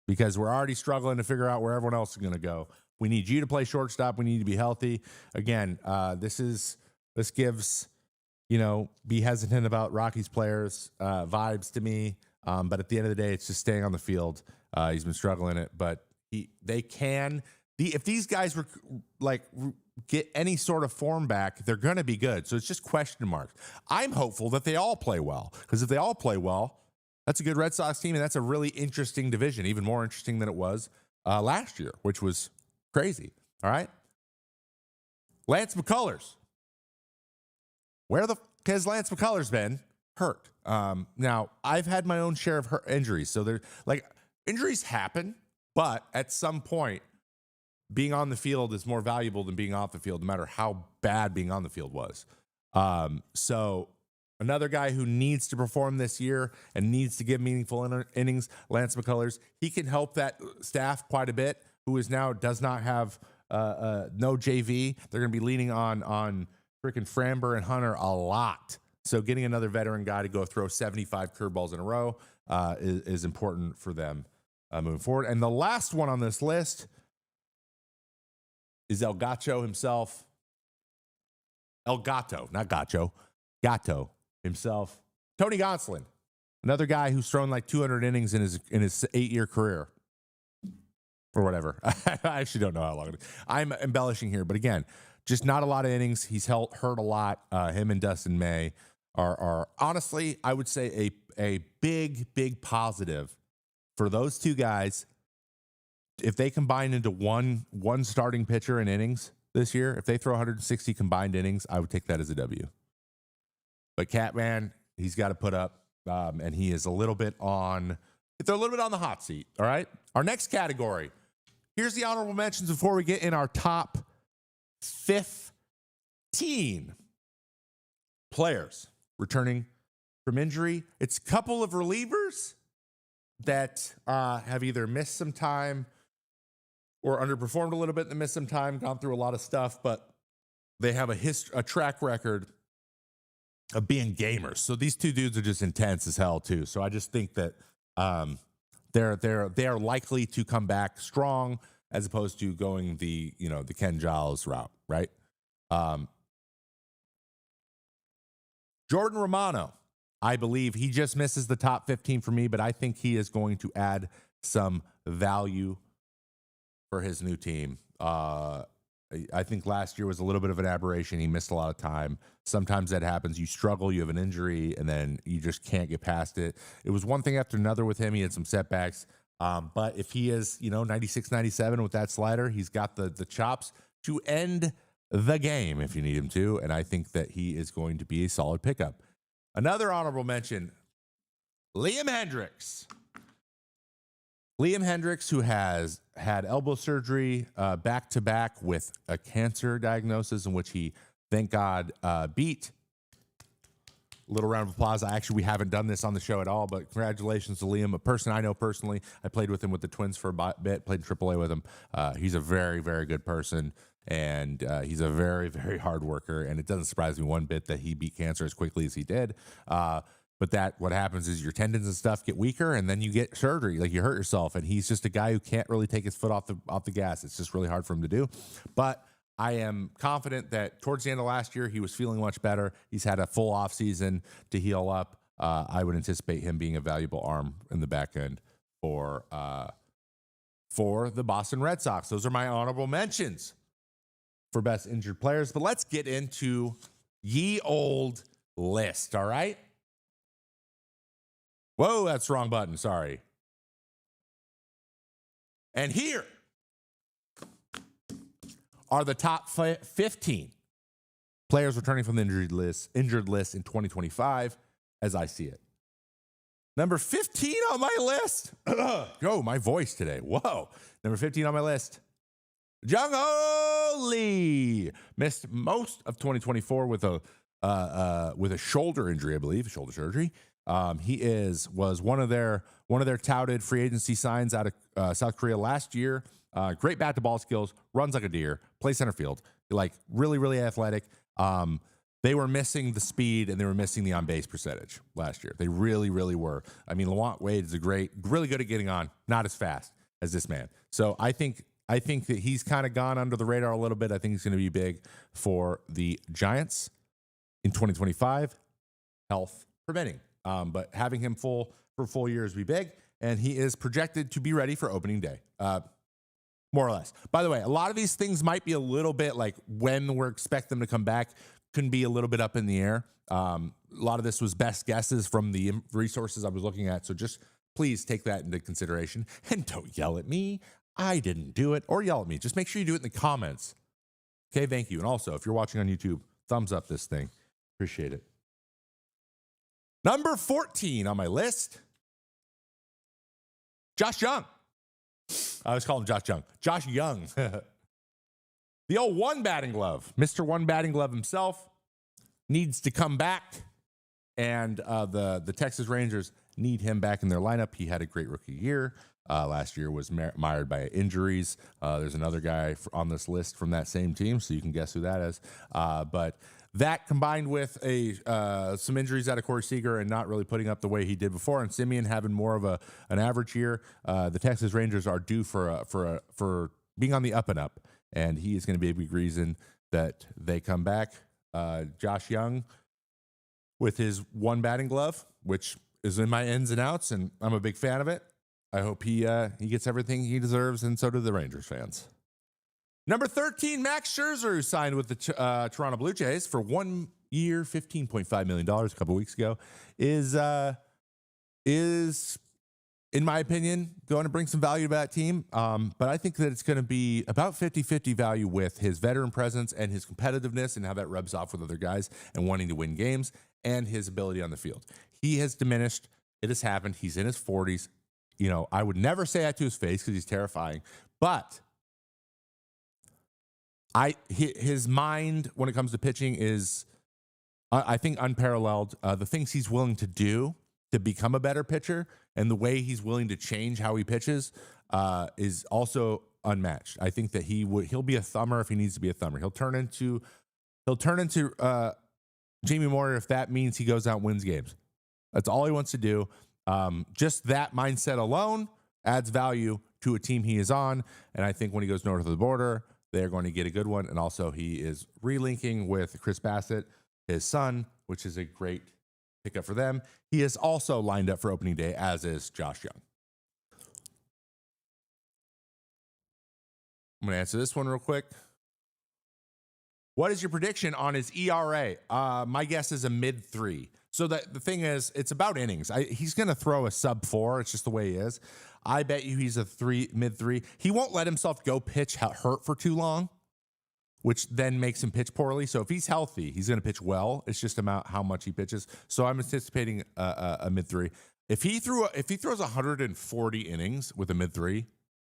because we're already struggling to figure out where everyone else is going to go. We need you to play shortstop. We need to be healthy. Again, this gives, be hesitant about Rockies players vibes to me. But at the end of the day, it's just staying on the field. He's been struggling it, but if these guys were get any sort of form back, they're going to be good. So it's just question marks. I'm hopeful that they all play well because if they all play well, that's a good Red Sox team. And that's a really interesting division, even more interesting than it was last year, which was crazy. All right. Lance McCullers. Where the fuck has Lance McCullers been? Hurt. Now, I've had my own share of injuries. So injuries happen, but at some point, being on the field is more valuable than being off the field, no matter how bad being on the field was. So another guy who needs to perform this year and needs to give meaningful innings, Lance McCullers. He can help that staff quite a bit. who is now does not have no JV. They're going to be leaning on freaking Framber and Hunter a lot. So getting another veteran guy to go throw 75 curveballs in a row is important for them moving forward. And the last one on this list is El Gacho himself. El Gato, not Gacho. Gato himself. Tony Gonsolin, another guy who's thrown like 200 innings in his 8-year career. Or whatever. I actually don't know how long it is. I'm embellishing here, but again, just not a lot of innings. He's hurt a lot. Him and Dustin May are honestly, I would say a big positive for those two guys. If they combine into one starting pitcher in innings this year, if they throw 160 combined innings, I would take that as a W. But Catman, he's got to put up, and he is a little bit on. They're a little bit on the hot seat. All right. Our next category. Here's the honorable mentions before we get in our top 15 players returning from injury. It's a couple of relievers that have either missed some time or underperformed a little bit and missed some time, gone through a lot of stuff, but they have a track record of being gamers. So these two dudes are just intense as hell too. So I just think that they are likely to come back strong as opposed to going the Ken Giles route, right? Jordan Romano, I believe he just misses the top 15 for me, but I think he is going to add some value for his new team. I think last year was a little bit of an aberration. He missed a lot of time. Sometimes that happens. You struggle, you have an injury, and then you just can't get past it. It was one thing after another with him. He had some setbacks. But if he is, 96, 97 with that slider, he's got the chops to end the game if you need him to. And I think that he is going to be a solid pickup. Another honorable mention, Liam Hendricks. Liam Hendricks, who has had elbow surgery back-to-back with a cancer diagnosis in which he, thank God, beat. Little round of applause. We haven't done this on the show at all, but congratulations to Liam, a person I know personally. I played with him with the Twins for a bit, played in AAA with him. He's a very, very good person, and he's a very, very hard worker, and it doesn't surprise me one bit that he beat cancer as quickly as he did. But what happens is your tendons and stuff get weaker, and then you get surgery, like you hurt yourself. And he's just a guy who can't really take his foot off the gas. It's just really hard for him to do. But I am confident that towards the end of last year, he was feeling much better. He's had a full off season to heal up. I would anticipate him being a valuable arm in the back end for the Boston Red Sox. Those are my honorable mentions for best injured players. But let's get into ye old list. All right. Whoa, that's the wrong button. Sorry. And here are the top 15 players returning from the injured list in 2025 as I see it. Number 15 on my list. Oh, my voice today. Whoa. Number 15 on my list. Jung-Ho Lee missed most of 2024 with a shoulder injury, I believe, shoulder surgery. He was one of their touted free agency signs out of South Korea last year. Great bat to ball skills, runs like a deer, plays center field, like really, really athletic. They were missing the speed and they were missing the on base percentage last year. They really, really were. I mean, Lawant Wade is really good at getting on, not as fast as this man. So I think that he's kind of gone under the radar a little bit. I think he's going to be big for the Giants in 2025, health permitting. But having him for full years would be big, and he is projected to be ready for opening day, more or less. By the way, a lot of these things might be a little bit like when we're expect them to come back can be a little bit up in the air. A lot of this was best guesses from the resources I was looking at, so just please take that into consideration, and don't yell at me. I didn't do it, or yell at me. Just make sure you do it in the comments. Okay, thank you. And also, if you're watching on YouTube, thumbs up this thing. Appreciate it. Number 14 on my list, Josh Young. I always call him Josh Young. Josh Young. The old one batting glove. Mr. One Batting Glove himself needs to come back. And the Texas Rangers need him back in their lineup. He had a great rookie year. Last year was mired by injuries. There's another guy on this list from that same team, so you can guess who that is. But that combined with some injuries out of Corey Seager and not really putting up the way he did before, and Simeon having more of an average year, the Texas Rangers are due for being on the up and up, and he is going to be a big reason that they come back. Josh Young with his one batting glove, which is in my ins and outs, and I'm a big fan of it. I hope he gets everything he deserves, and so do the Rangers fans. Number 13, Max Scherzer, who signed with the Toronto Blue Jays for 1 year, $15.5 million a couple weeks ago, is, in my opinion, going to bring some value to that team. But I think that it's going to be about 50-50 value with his veteran presence and his competitiveness and how that rubs off with other guys and wanting to win games and his ability on the field. He has diminished. It has happened. He's in his 40s. You know, I would never say that to his face because he's terrifying. But his mind when it comes to pitching is, I think, unparalleled. The things he's willing to do to become a better pitcher and the way he's willing to change how he pitches is also unmatched. I think that he'll be a thumber if he needs to be a thumber. He'll turn into Jamie Moyer if that means he goes out and wins games. That's all he wants to do. Just that mindset alone adds value to a team he is on. And I think when he goes north of the border, they're going to get a good one. And also he is relinking with Chris Bassett, his son, which is a great pickup for them. He is also lined up for opening day, as is Josh Young. I'm going to answer this one real quick. What is your prediction on his ERA? My guess is a mid-3. So the thing is, it's about innings. He's going to throw a sub-4. It's just the way he is. I bet you he's a mid-3. He won't let himself go pitch hurt for too long, which then makes him pitch poorly. So if he's healthy, he's going to pitch well. It's just about how much he pitches. So I'm anticipating a mid-3. If he throws 140 innings with a mid-3,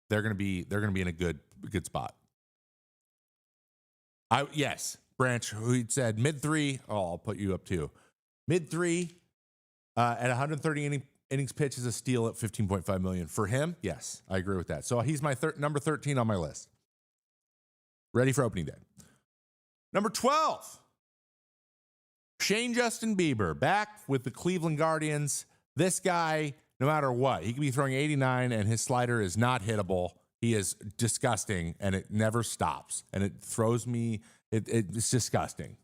they're going to be in a good spot. Yes, Branch, who said mid-3. Oh, I'll put you up too. Mid-3 at 130 innings pitch is a steal at $15.5 million. For him, yes, I agree with that. So he's my number 13 on my list. Ready for opening day. Number 12, Shane Justin Bieber, back with the Cleveland Guardians. This guy, no matter what, he can be throwing 89 and his slider is not hittable. He is disgusting and it never stops. And it throws me. It's disgusting.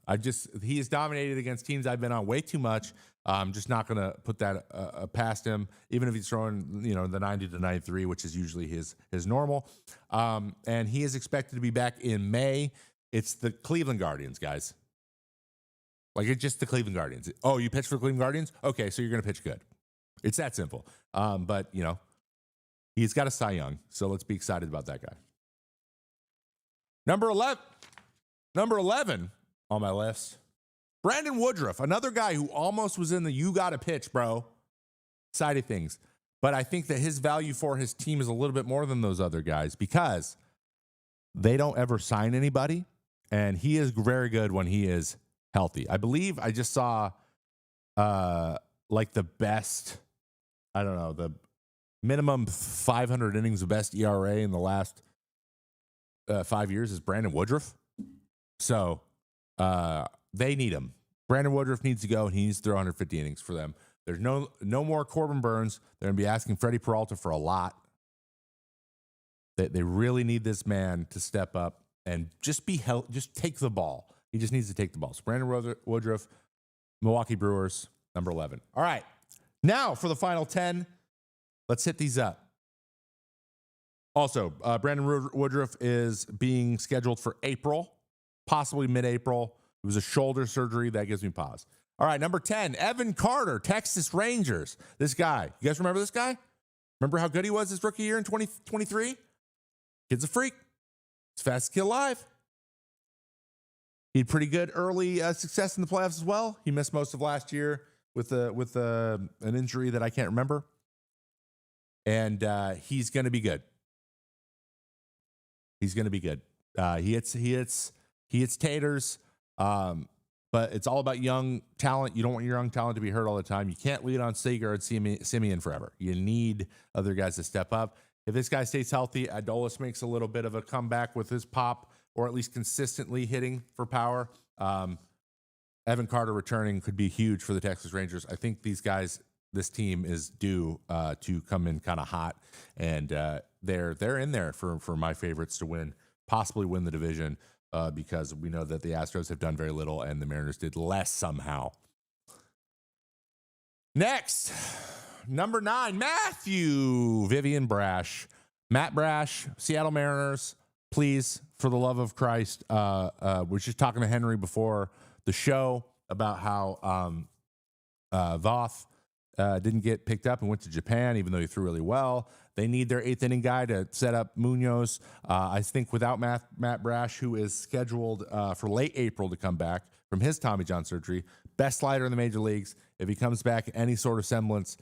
He is dominated against teams I've been on way too much. I'm just not going to put that past him, even if he's throwing, the 90 to 93, which is usually his normal. And he is expected to be back in May. It's the Cleveland Guardians, guys. Like, it's just the Cleveland Guardians. Oh, you pitch for the Cleveland Guardians? Okay, so you're going to pitch good. It's that simple. But, he's got a Cy Young, so let's be excited about that guy. Number 11 on my list, Brandon Woodruff, another guy who almost was in the you got to pitch, bro, side of things. But I think that his value for his team is a little bit more than those other guys because they don't ever sign anybody, and he is very good when he is healthy. I believe I just saw the best, the minimum 500 innings of best ERA in the last 5 years is Brandon Woodruff. So they need him. Brandon Woodruff needs to go, and he needs to throw 150 innings for them. There's no more Corbin Burns. They're going to be asking Freddie Peralta for a lot. They really need this man to step up and just just take the ball. He just needs to take the ball. So Brandon Woodruff, Milwaukee Brewers, number 11. All right. Now for the final 10, let's hit these up. Also, Brandon Woodruff is being scheduled for April, possibly mid-April. It was a shoulder surgery. That gives me pause. All right, number 10, Evan Carter, Texas Rangers. This guy, you guys remember this guy? Remember how good he was his rookie year in 2023? Kid's a freak. He's fastest kid alive. He had pretty good early success in the playoffs as well. He missed most of last year with an injury that I can't remember. And he's going to be good. He's going to be good. He hits taters. but it's all about young talent. You don't want your young talent to be hurt all the time. You can't lean on Seager and Simeon forever. You need other guys to step up. If this guy stays healthy, Adolis makes a little bit of a comeback with his pop, or at least consistently hitting for power. Evan Carter returning could be huge for the Texas Rangers. I think these guys, this team is due to come in kind of hot, and they're in there for my favorites to win, possibly win the division, because we know that the Astros have done very little and the Mariners did less somehow. Next, number 9, Matthew Vivian Brash. Matt Brash, Seattle Mariners, please, for the love of Christ. We're just talking to Henry before the show about how Voth didn't get picked up and went to Japan, even though he threw really well. They need their 8th inning guy to set up Munoz. I think without Matt Brash, who is scheduled for late April to come back from his Tommy John surgery, best slider in the major leagues. If he comes back any sort of semblance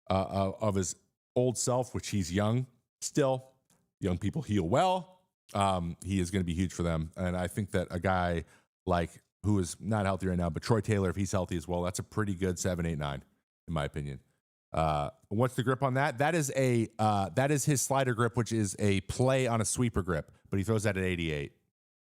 of his old self, which he's young still, young people heal well, he is going to be huge for them. And I think that a guy like, who is not healthy right now, but Troy Taylor, if he's healthy as well, that's a pretty good 7, 8, 9, in my opinion. What's the grip on that? That is his slider grip, which is a play on a sweeper grip, but he throws that at 88.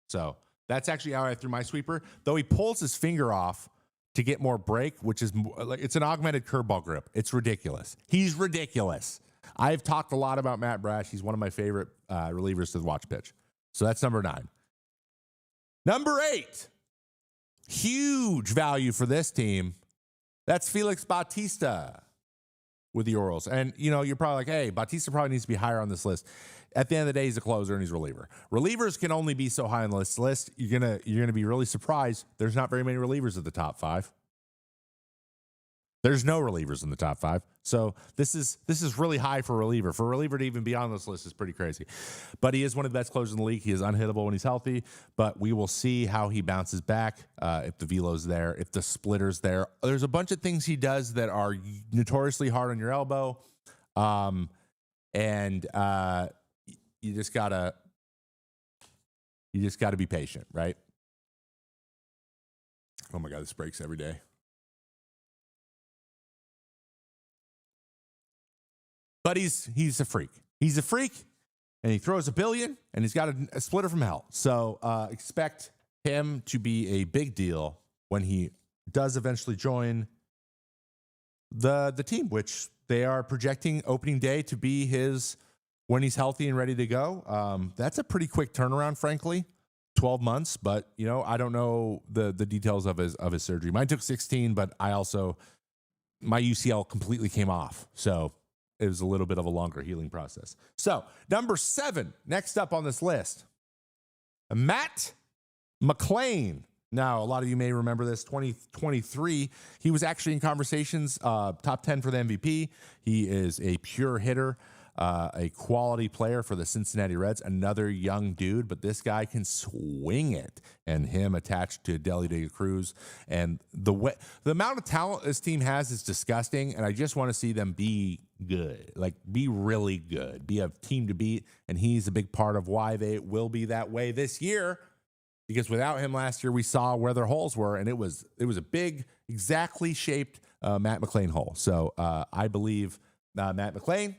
So that's actually how I threw my sweeper. Though he pulls his finger off to get more break, which is like, it's an augmented curveball grip. It's ridiculous. He's ridiculous. I've talked a lot about Matt Brash. He's one of my favorite relievers to watch pitch. So that's number 9. Number 8, huge value for this team. That's Felix Bautista with the Orioles. And, you know, you're probably like, hey, Bautista probably needs to be higher on this list. At the end of the day, he's a closer and he's a reliever. Relievers can only be so high on this list. You're gonna be really surprised. There's not very many relievers at the top 5. There's no relievers in the top 5. So this is really high for a reliever. For a reliever to even be on this list is pretty crazy. But he is one of the best closers in the league. He is unhittable when he's healthy. But we will see how he bounces back, if the velo's there, if the splitter's there. There's a bunch of things he does that are notoriously hard on your elbow. You just gotta be patient, right? Oh my God, this breaks every day. But he's a freak. He's a freak, and he throws a billion, and he's got a splitter from hell. So expect him to be a big deal when he does eventually join the team, which they are projecting opening day to be his when he's healthy and ready to go. That's a pretty quick turnaround, frankly. 12 months, but you know, I don't know the details of his surgery. Mine took 16, but my UCL completely came off. So it was a little bit of a longer healing process. So number 7, next up on this list, Matt McLain. Now, a lot of you may remember this, 2023. He was actually in conversations, top 10 for the MVP. He is a pure hitter, a quality player for the Cincinnati Reds, another young dude, but this guy can swing it. And him attached to Deli De Cruz. And the amount of talent this team has is disgusting, and I just want to see them be good, like be really good, be a team to beat, and he's a big part of why they will be that way this year, because without him last year, we saw where their holes were, and it was a big, exactly shaped Matt McLain hole. So I believe Matt McLain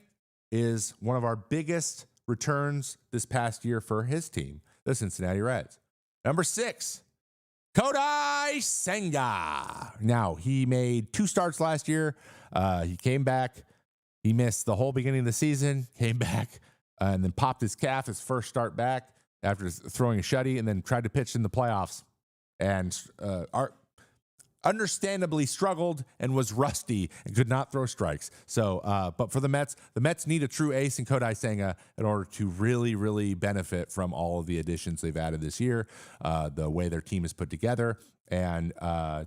is one of our biggest returns this past year for his team, the Cincinnati Reds. Number 6, Kodai Senga. Now, he made 2 starts last year. He came back. He missed the whole beginning of the season, came back, and then popped his calf, his first start back after throwing a shutty, and then tried to pitch in the playoffs. And understandably struggled and was rusty and could not throw strikes. So, but for the Mets need a true ace in Kodai Senga in order to really, really benefit from all of the additions they've added this year, the way their team is put together, and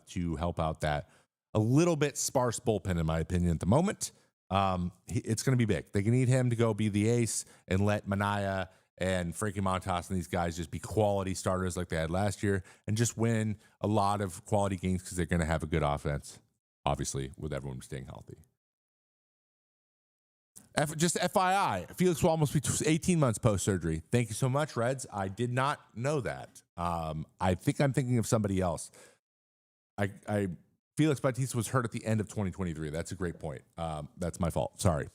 to help out that a little bit sparse bullpen, in my opinion, at the moment. It's going to be big. They can need him to go be the ace and let Manaea and Frankie Montas and these guys just be quality starters like they had last year and just win a lot of quality games because they're going to have a good offense, obviously, with everyone staying healthy. Just FYI, Felix will almost be 18 months post-surgery. Thank you so much, Reds. I did not know that. I think I'm thinking of somebody else. I Felix Bautista was hurt at the end of 2023. That's a great point. That's my fault. Sorry.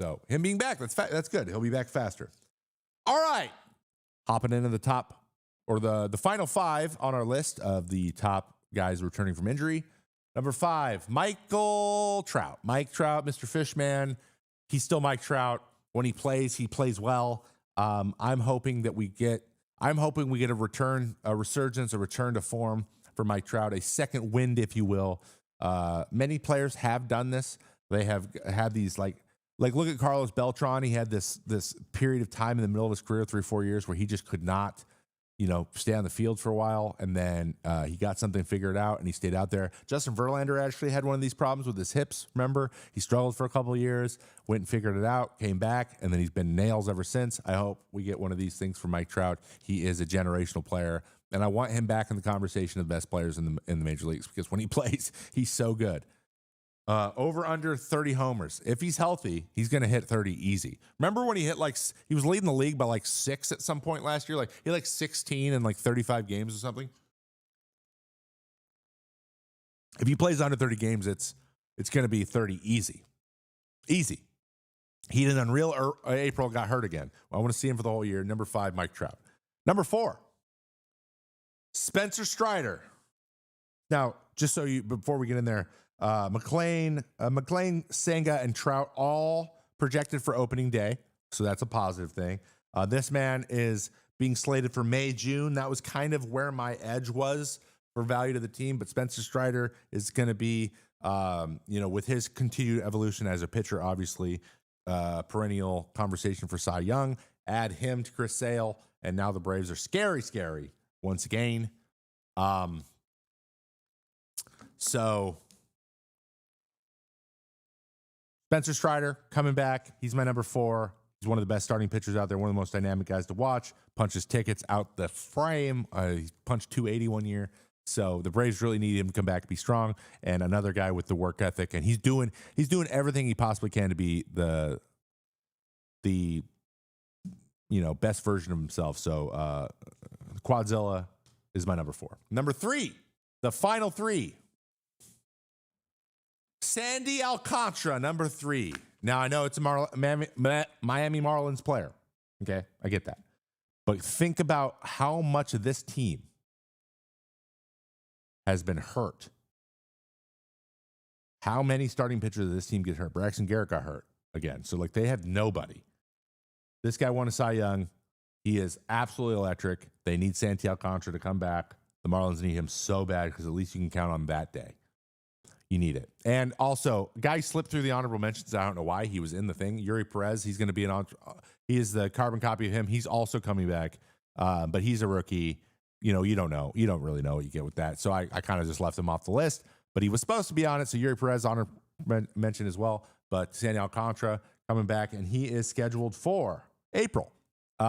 So him being back, that's good. He'll be back faster. All right. Hopping into the top or the final 5 on our list of the top guys returning from injury. Number 5, Michael Trout. Mike Trout, Mr. Fishman. He's still Mike Trout. When he plays well. I'm hoping we get a resurgence, a return to form for Mike Trout, a second wind, if you will. Many players have done this. They have had these like look at Carlos Beltran. He had this period of time in the middle of his career, 3-4 years, where he just could not, stay on the field for a while. And then he got something figured out and he stayed out there. Justin Verlander actually had one of these problems with his hips. Remember, he struggled for a couple of years, went and figured it out, came back, and then he's been nails ever since. I hope we get one of these things for Mike Trout. He is a generational player, and I want him back in the conversation of best players in the major leagues, because when he plays, he's so good. Over under 30 homers. If he's healthy, he's going to hit 30 easy. Remember when he hit he was leading the league by 6 at some point last year? He had 16 in 35 games or something. If he plays under 30 games, it's going to be 30 easy. Easy. He had an unreal April, got hurt again. Well, I want to see him for the whole year. Number 5, Mike Trout. Number 4, Spencer Strider. Now, just before we get in there, McLean, Senga, and Trout all projected for opening day, so that's a positive thing. This man is being slated for May, June. That was kind of where my edge was for value to the team, but Spencer Strider is going to be, with his continued evolution as a pitcher, obviously, perennial conversation for Cy Young. Add him to Chris Sale, and now the Braves are scary once again. So Spencer Strider coming back. He's my number 4. He's one of the best starting pitchers out there, one of the most dynamic guys to watch. Punches tickets out the frame. He punched 280 one year. So the Braves really need him to come back and be strong. And another guy with the work ethic. And he's doing everything he possibly can to be the best version of himself. So Quadzilla is my number 4. Number 3, the final 3. Sandy Alcantara, number 3. Now, I know it's a Miami Marlins player. Okay, I get that. But think about how much of this team has been hurt. How many starting pitchers of this team get hurt? Braxton Garrett got hurt again. So, they have nobody. This guy won a Cy Young. He is absolutely electric. They need Sandy Alcantara to come back. The Marlins need him so bad because at least you can count on that day. You need it. And also, guy slipped through the honorable mentions. I don't know why. He was in the thing. Yuri Perez, he's going to be he is the carbon copy of him. He's also coming back, but he's a rookie. You don't know. You don't really know what you get with that. So I kind of just left him off the list, but he was supposed to be on it. So Yuri Perez, honor mention as well. But Sandy Alcantara coming back, and he is scheduled for April.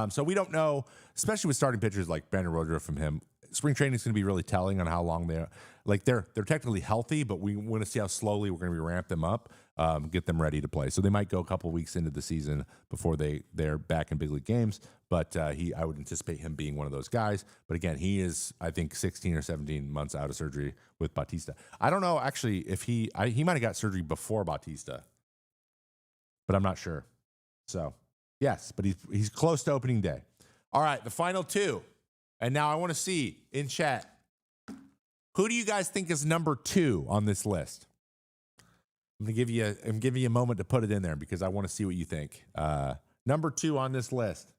So we don't know, especially with starting pitchers like Brandon Woodruff from him. Spring training is going to be really telling on how long they're technically healthy, but we want to see how slowly we're going to ramp them up, get them ready to play. So they might go a couple weeks into the season before they're back in big league games. But I would anticipate him being one of those guys. But again, he is, I think, 16 or 17 months out of surgery with Bautista. I don't know actually if he might have got surgery before Bautista, but I'm not sure. So yes, but he's close to opening day. All right, the final 2. And now I want to see in chat, who do you guys think is number 2 on this list? I'm giving you a moment to put it in there because I want to see what you think. Number 2 on this list.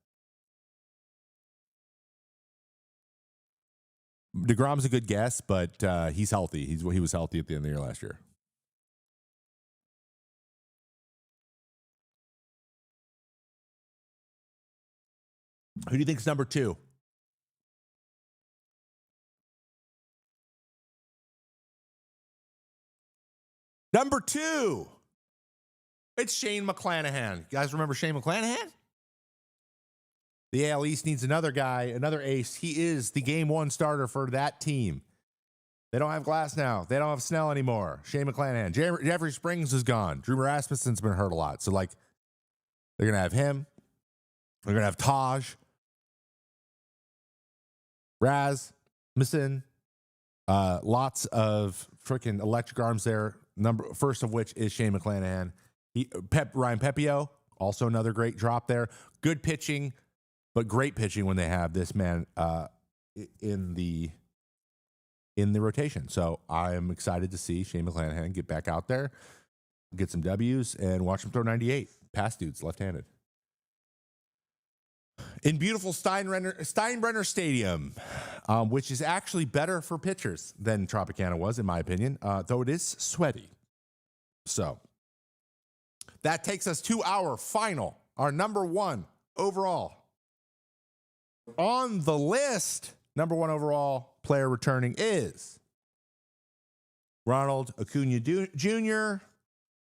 DeGrom's a good guess, but he's healthy. He was healthy at the end of the year last year. Who do you think is number 2? Number 2, it's Shane McClanahan. You guys remember Shane McClanahan? The AL East needs another guy, another ace. He is the game 1 starter for that team. They don't have Glass now. They don't have Snell anymore. Shane McClanahan. Jeffrey Springs is gone. Drew Rasmussen's been hurt a lot. So, they're going to have him. They're going to have Taj. Rasmussen. Lots of freaking electric arms there. First of which is Shane McClanahan. Ryan Pepio, also another great drop there. Good pitching, but great pitching when they have this man in the rotation. So I'm excited to see Shane McClanahan get back out there, get some W's, and watch him throw 98. Pass dudes, left-handed. In beautiful Steinbrenner Stadium, which is actually better for pitchers than Tropicana was, in my opinion, though it is sweaty. So that takes us to our number one overall. On the list, number one overall player returning is Ronald Acuna Jr.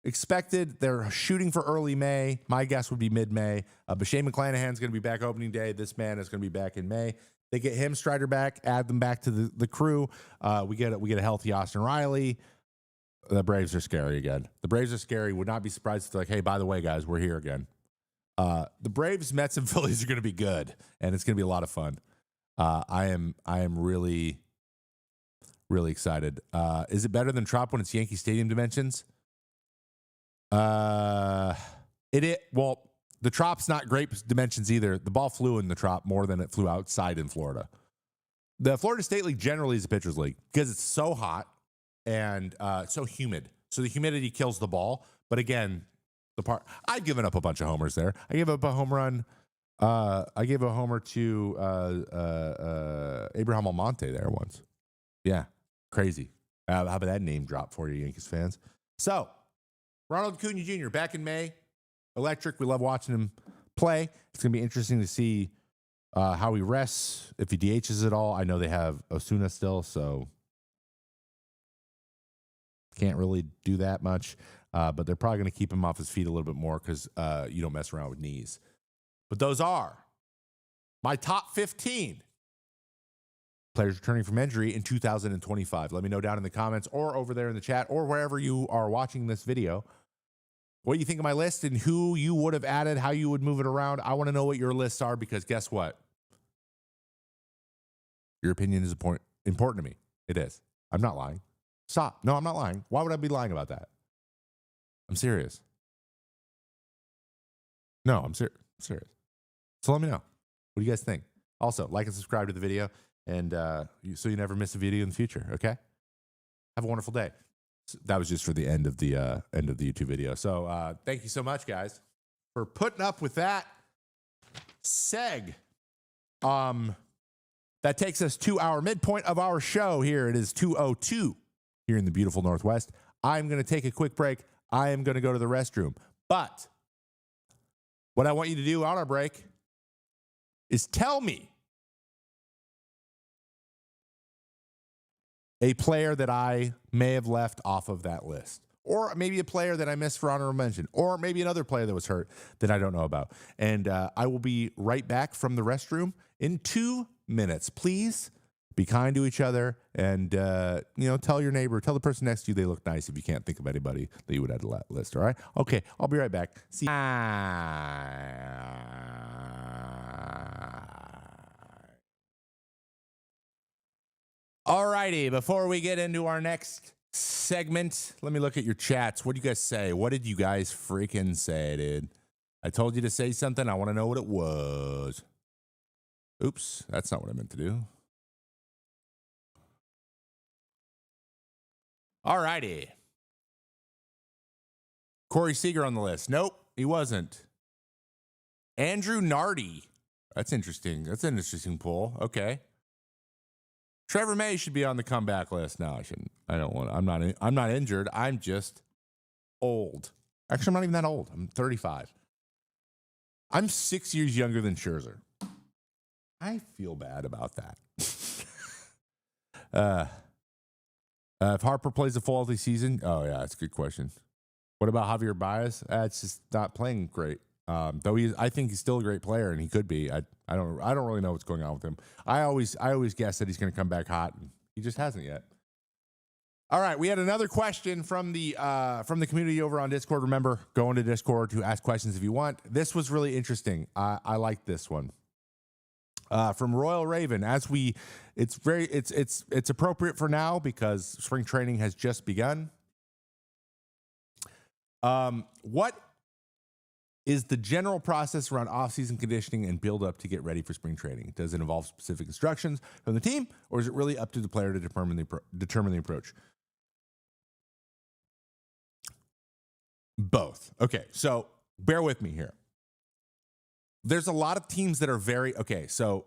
Expected, they're shooting for early May. My guess would be mid-May. But Shane McClanahan's going to be back opening day. This man is going to be back in May. They get him, Strider back, add them back to the crew. We get a healthy Austin Riley. The Braves are scary again. The Braves are scary. Would not be surprised if they're like, hey, by the way, guys, we're here again. The Braves, Mets, and Phillies are going to be good, and it's going to be a lot of fun. I am really, really excited. Is it better than Trop when it's Yankee Stadium dimensions? Well, the Trop's not great dimensions either. The ball flew in the Trop more than it flew outside in Florida. The Florida State League generally is a pitcher's league because it's so hot and so humid. So the humidity kills the ball. But again, I've given up a bunch of homers there. I gave up a home run. I gave a homer to Abraham Almonte there once. Yeah, crazy. How about that name drop for you, Yankees fans? So, Ronald Acuna Jr. back in May. Electric. We love watching him play. It's going to be interesting to see how he rests, if he DHs at all. I know they have Osuna still, so can't really do that much. But they're probably going to keep him off his feet a little bit more because you don't mess around with knees. But those are my top 15 players returning from injury in 2025. Let me know down in the comments or over there in the chat or wherever you are watching this video what you think of my list and who you would have added, how you would move it around. I want to know what your lists are because guess what? Your opinion is important to me. It is. I'm not lying. Stop. No, I'm not lying. Why would I be lying about that? I'm serious. No, I'm serious. So let me know. What do you guys think? Also, like and subscribe to the video, and so you never miss a video in the future. Okay. Have a wonderful day. That was just for the end of the YouTube video. So thank you so much, guys, for putting up with that seg. That takes us to our midpoint of our show here. It is 2:02 here in the beautiful Northwest. I'm going to take a quick break. I am going to go to the restroom. But what I want you to do on our break is tell me a player that I may have left off of that list, or maybe a player that I missed for honorable mention, or maybe another player that was hurt that I don't know about. And I will be right back from the restroom in 2 minutes. Please be kind to each other and, tell your neighbor, tell the person next to you they look nice if you can't think of anybody that you would add to that list. All right. Okay. I'll be right back. See you. All righty. Before we get into our next segment, let me look at your chats. What do you guys say? What did you guys freaking say, dude? I told you to say something. I want to know what it was. Oops. That's not what I meant to do. All righty. Corey Seager on the list. Nope, he wasn't. Andrew Nardi. That's interesting. That's an interesting poll. Okay. Trevor May should be on the comeback list. No, I shouldn't. I'm not injured. I'm just old. Actually, I'm not even that old. I'm 35. I'm 6 years younger than Scherzer. I feel bad about that. If Harper plays a full healthy season, oh yeah, that's a good question. What about Javier Baez? It's just not playing great. Though I think he's still a great player, and he could be. I don't really know what's going on with him. I always guess that he's going to come back hot, and he just hasn't yet. All right, we had another question from the community over on Discord. Remember, go into Discord to ask questions if you want. This was really interesting. I liked this one. From Royal Raven, it's appropriate for now because spring training has just begun. What is the general process around off-season conditioning and build-up to get ready for spring training? Does it involve specific instructions from the team, or is it really up to the player to determine the approach? Both. Okay, so bear with me here. There's a lot of teams that are so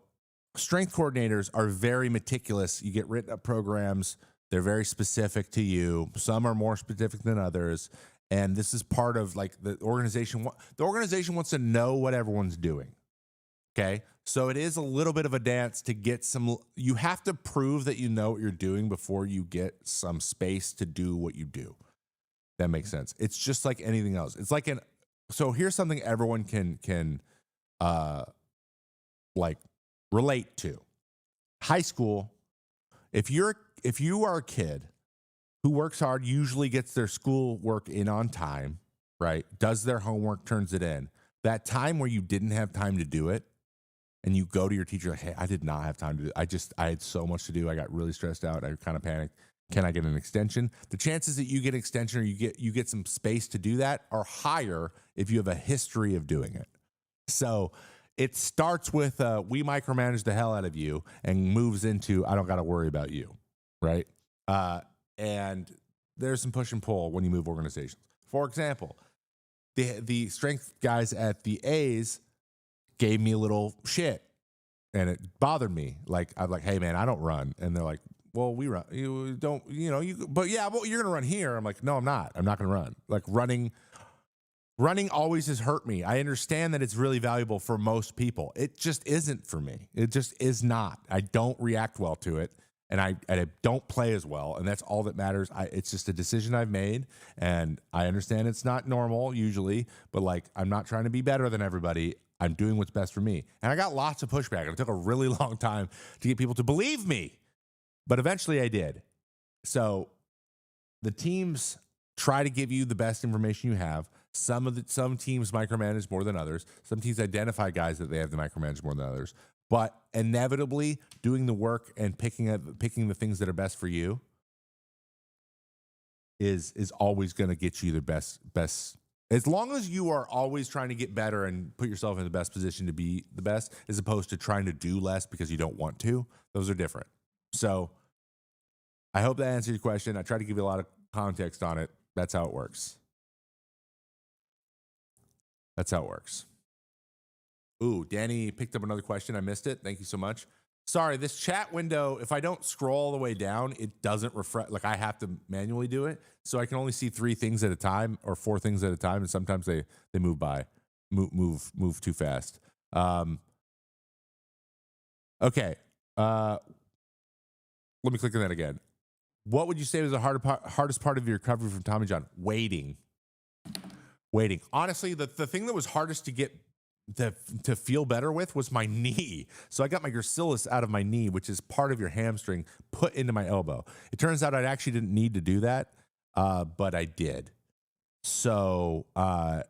strength coordinators are very meticulous. You get written up programs. They're very specific to you. Some are more specific than others. And this is part of like the organization. The organization wants to know what everyone's doing. Okay. So it is a little bit of a dance to get you have to prove that you know what you're doing before you get some space to do what you do. That makes sense. It's just like anything else. It's like so here's something everyone can like relate to. High school, if you are a kid who works hard, usually gets their school work in on time, right? Does their homework, turns it in. That time where you didn't have time to do it, and you go to your teacher like, hey, I did not have time to do it. I had so much to do. I got really stressed out. I kind of panicked. Can I get an extension? The chances that you get an extension or you get some space to do that are higher if you have a history of doing it. So it starts with we micromanage the hell out of you and moves into I don't got to worry about you, right? And there's some push and pull when you move organizations. For example, the strength guys at the A's gave me a little shit, and it bothered me. Like I'm like, hey man, I don't run, and they're like, well, we run. You don't, but yeah, well, you're gonna run here. I'm like, no, I'm not. I'm not gonna run. Like running always has hurt me. I understand that it's really valuable for most people. It just isn't for me. It just is not. I don't react well to it. And I don't play as well, and that's all that matters. It's just a decision I've made, and I understand it's not normal usually, but like I'm not trying to be better than everybody. I'm doing what's best for me. And I got lots of pushback, and it took a really long time to get people to believe me, but eventually I did. So the teams try to give you the best information you have. Some teams micromanage more than others. Some teams identify guys that they have to micromanage more than others. But inevitably, doing the work and picking the things that are best for you is always going to get you the best. As long as you are always trying to get better and put yourself in the best position to be the best, as opposed to trying to do less because you don't want to, those are different. So I hope that answers your question. I try to give you a lot of context on it. That's how it works. Ooh, Danny picked up another question. I missed it. Thank you so much. Sorry, this chat window, if I don't scroll all the way down, it doesn't refresh. Like I have to manually do it. So I can only see 3 things at a time or 4 things at a time. And sometimes they move move too fast. Okay. Let me click on that again. What would you say was the hardest part of your recovery from Tommy John? Waiting. Honestly, the thing that was hardest to get to feel better with was my knee. So I got my gracilis out of my knee, which is part of your hamstring, put into my elbow. It turns out I actually didn't need to do that, but I did. So that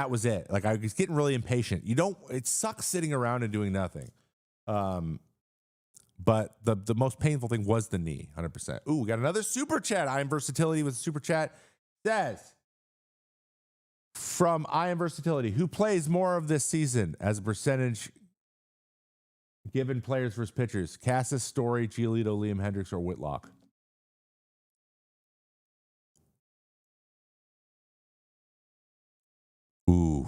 was it. Like I was getting really impatient. It sucks sitting around and doing nothing. But the most painful thing was the knee, 100%. Ooh, we got another super chat. I Am Versatility with a super chat. Says, from I Am Versatility, who plays more of this season as a percentage given players versus pitchers? Cassis, Story, Giolito, Liam Hendricks, or Whitlock? Ooh.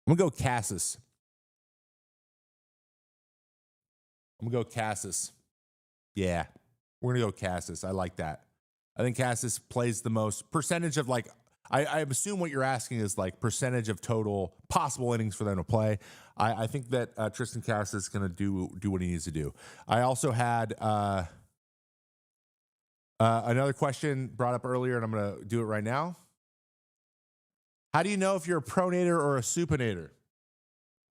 I'm going to go Cassis. Yeah, we're going to go Cassis. I like that. I think Cassis plays the most percentage of like, I assume what you're asking is like percentage of total possible innings for them to play. I think that Tristan Cassis is going to do what he needs to do. I also had another question brought up earlier, and I'm going to do it right now. How do you know if you're a pronator or a supinator?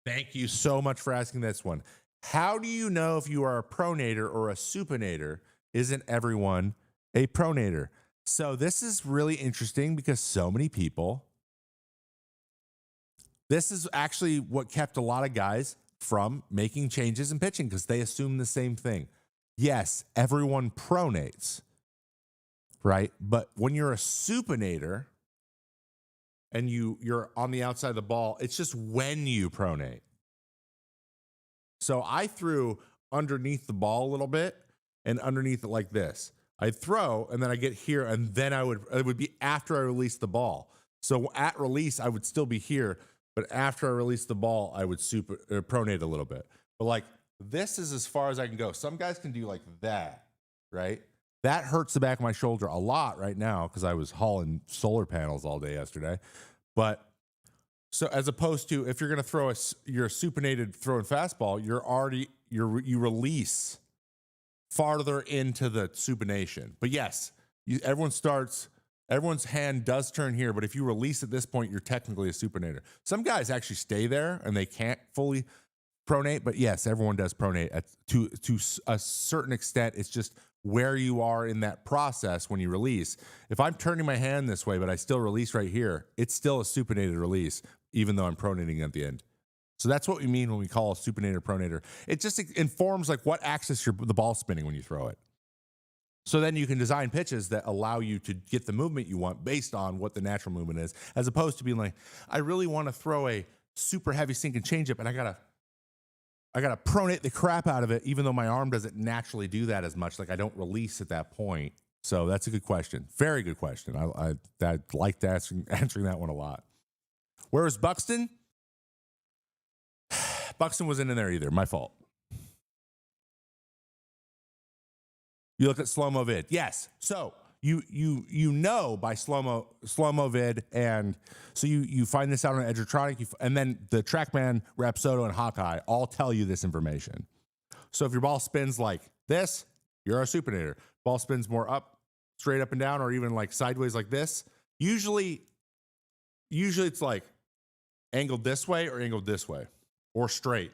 Thank you so much for asking this one. How do you know if you are a pronator or a supinator? Isn't everyone a pronator? So this is really interesting because so many people This is actually what kept a lot of guys from making changes in pitching because they assume the same thing. Yes, everyone pronates, right? But when you're a supinator and you're on the outside of the ball, it's just when you pronate. So I threw underneath the ball a little bit and underneath it like this. I'd throw and then I get here and then it would be after I released the ball. So at release, I would still be here, but after I release the ball, I would pronate a little bit. But like this is as far as I can go. Some guys can do like that, right? That hurts the back of my shoulder a lot right now because I was hauling solar panels all day yesterday. But so as opposed to if you're going to throw your supinated throwing fastball, you release farther into the supination. But yes, everyone's hand does turn here, but if you release at this point, you're technically a supinator. Some guys actually stay there and they can't fully pronate, but yes, everyone does pronate to a certain extent. It's just where you are in that process when you release. If I'm turning my hand this way, but I still release right here, it's still a supinated release, even though I'm pronating at the end. So that's what we mean when we call a supinator pronator. It just informs like what axis the ball's spinning when you throw it. So then you can design pitches that allow you to get the movement you want based on what the natural movement is, as opposed to being like, I really want to throw a super heavy sinking changeup and I gotta pronate the crap out of it, even though my arm doesn't naturally do that as much. Like I don't release at that point. So that's a good question. Very good question. I liked answering that one a lot. Where was Buxton? Buxton wasn't in there either. My fault. You look at slow-mo vid. Yes. So you know by slow-mo vid, and so you find this out on Edgertronic, and then the TrackMan, Rapsodo, and Hawkeye all tell you this information. So if your ball spins like this, you're a supinator. Ball spins more up, straight up and down, or even like sideways like this. Usually it's like angled this way or angled this way or straight.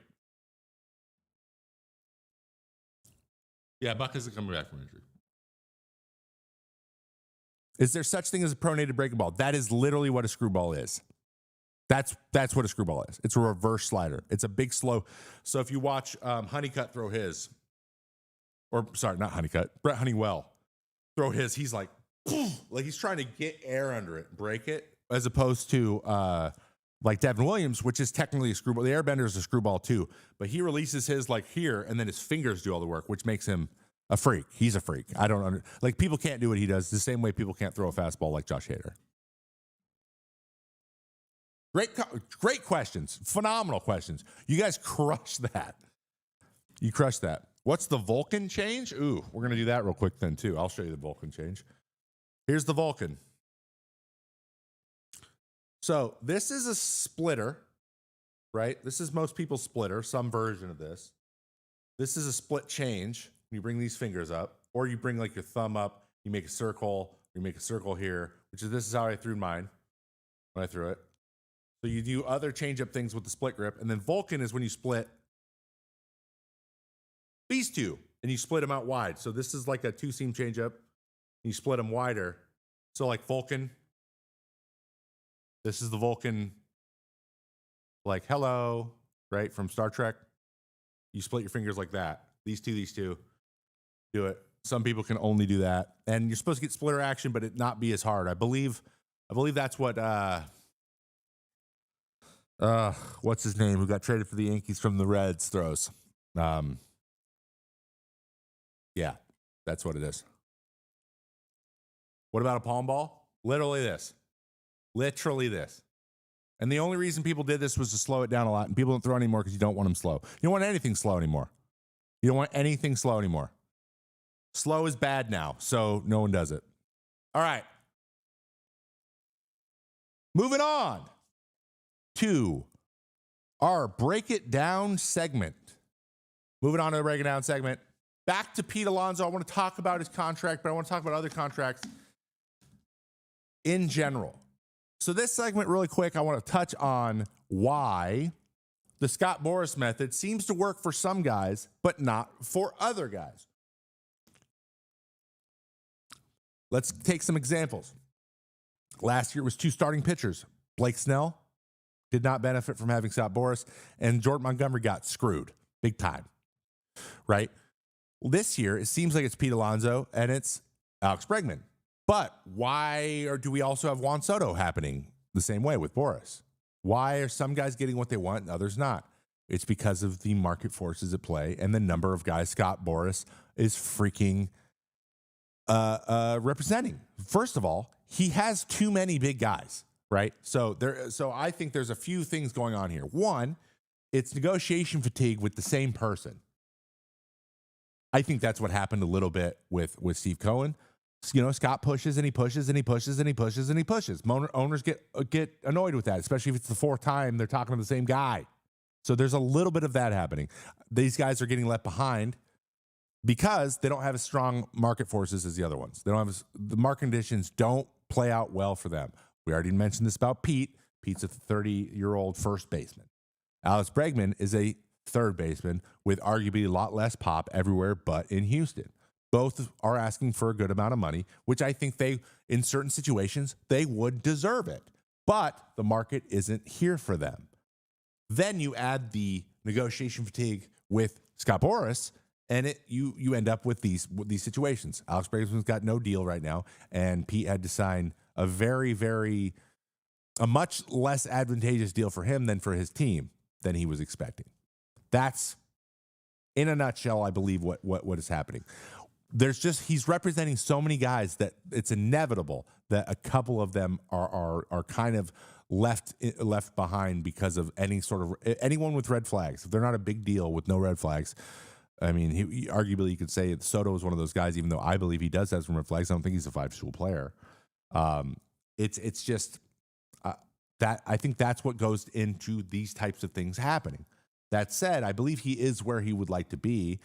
Yeah, Buck isn't coming back from injury. Is there such thing as a pronated breaking ball? That is literally what a screwball is. That's what a screwball is. It's a reverse slider. It's a big slow. So if you watch Honeycutt throw his, or sorry, not Honeycutt, Brett Honeywell throw his, he's like he's trying to get air under it, break it, as opposed to like Devin Williams, which is technically a screwball. The airbender is a screwball too, but he releases his like here, and then his fingers do all the work, which makes him a freak. He's a freak. I don't like people can't do what he does the same way people can't throw a fastball like Josh Hader. Great questions. Phenomenal questions. You guys crushed that. You crushed that. What's the Vulcan change? Ooh, we're going to do that real quick then too. I'll show you the Vulcan change. Here's the Vulcan. So this is a splitter, right? This is most people's splitter, some version of this. This is a split change. You bring these fingers up, or you bring like your thumb up, you make a circle, you make a circle here, this is how I threw mine when I threw it. So you do other change-up things with the split grip, and then Vulcan is when you split these two, and you split them out wide. So this is like a two-seam change-up, and you split them wider. So like Vulcan, this is the Vulcan, like hello, right, from Star Trek. You split your fingers like that. These two, do it. Some people can only do that. And you're supposed to get splitter action, but it not be as hard. I believe that's what, what's his name, who got traded for the Yankees from the Reds throws. Yeah, that's what it is. What about a palm ball? Literally this. And the only reason people did this was to slow it down a lot. And people don't throw anymore because you don't want them slow. You don't want anything slow anymore. Slow is bad now, so no one does it. All right. Moving on to our Break It Down segment. Moving on to the Break It Down segment. Back to Pete Alonso. I want to talk about his contract, but I want to talk about other contracts in general. So this segment, really quick, I want to touch on why the Scott Boras method seems to work for some guys, but not for other guys. Let's take some examples. Last year it was two starting pitchers, Blake Snell, did not benefit from having Scott Boras, and Jordan Montgomery got screwed big time, right? This year, it seems like it's Pete Alonso and it's Alex Bregman. But why do we also have Juan Soto happening the same way with Boras? Why are some guys getting what they want and others not? It's because of the market forces at play and the number of guys Scott Boras is freaking representing. First of all, he has too many big guys, right? So I think there's a few things going on here. One, it's negotiation fatigue with the same person. I think that's what happened a little bit with Steve Cohen. You know, Scott pushes and he pushes and he pushes and he pushes and he pushes. Owners get annoyed with that, especially if it's the fourth time they're talking to the same guy. So there's a little bit of that happening. These guys are getting left behind because they don't have as strong market forces as the other ones. They don't have the market conditions don't play out well for them. We already mentioned this about Pete. Pete's a 30-year-old first baseman. Alex Bregman is a third baseman with arguably a lot less pop everywhere but in Houston. Both are asking for a good amount of money, which I think in certain situations, they would deserve it. But the market isn't here for them. Then you add the negotiation fatigue with Scott Boras, and you end up with these situations. Alex Bregman's got no deal right now, and Pete had to sign a much less advantageous deal for him than for his team than he was expecting. That's, in a nutshell, I believe what is happening. He's representing so many guys that it's inevitable that a couple of them are kind of left behind because of anyone with red flags. If they're not a big deal with no red flags, I mean, arguably you could say Soto is one of those guys, even though I believe he does have some red flags. I don't think he's a 5-tool player. It's just that I think that's what goes into these types of things happening. That said, I believe he is where he would like to be.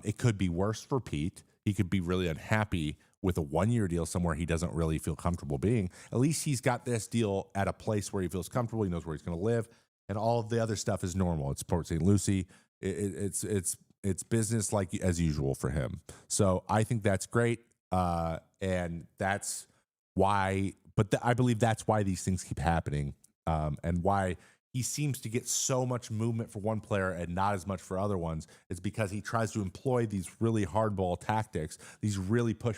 It could be worse for Pete. He could be really unhappy with a 1-year deal somewhere he doesn't really feel comfortable being. At least he's got this deal at a place where he feels comfortable. He knows where he's going to live, and all of the other stuff is normal. It's Port St. Lucie. It's business like as usual for him. So I think that's great, and that's why. But I believe that's why these things keep happening, and why he seems to get so much movement for one player and not as much for other ones is because he tries to employ these really hardball tactics, these really push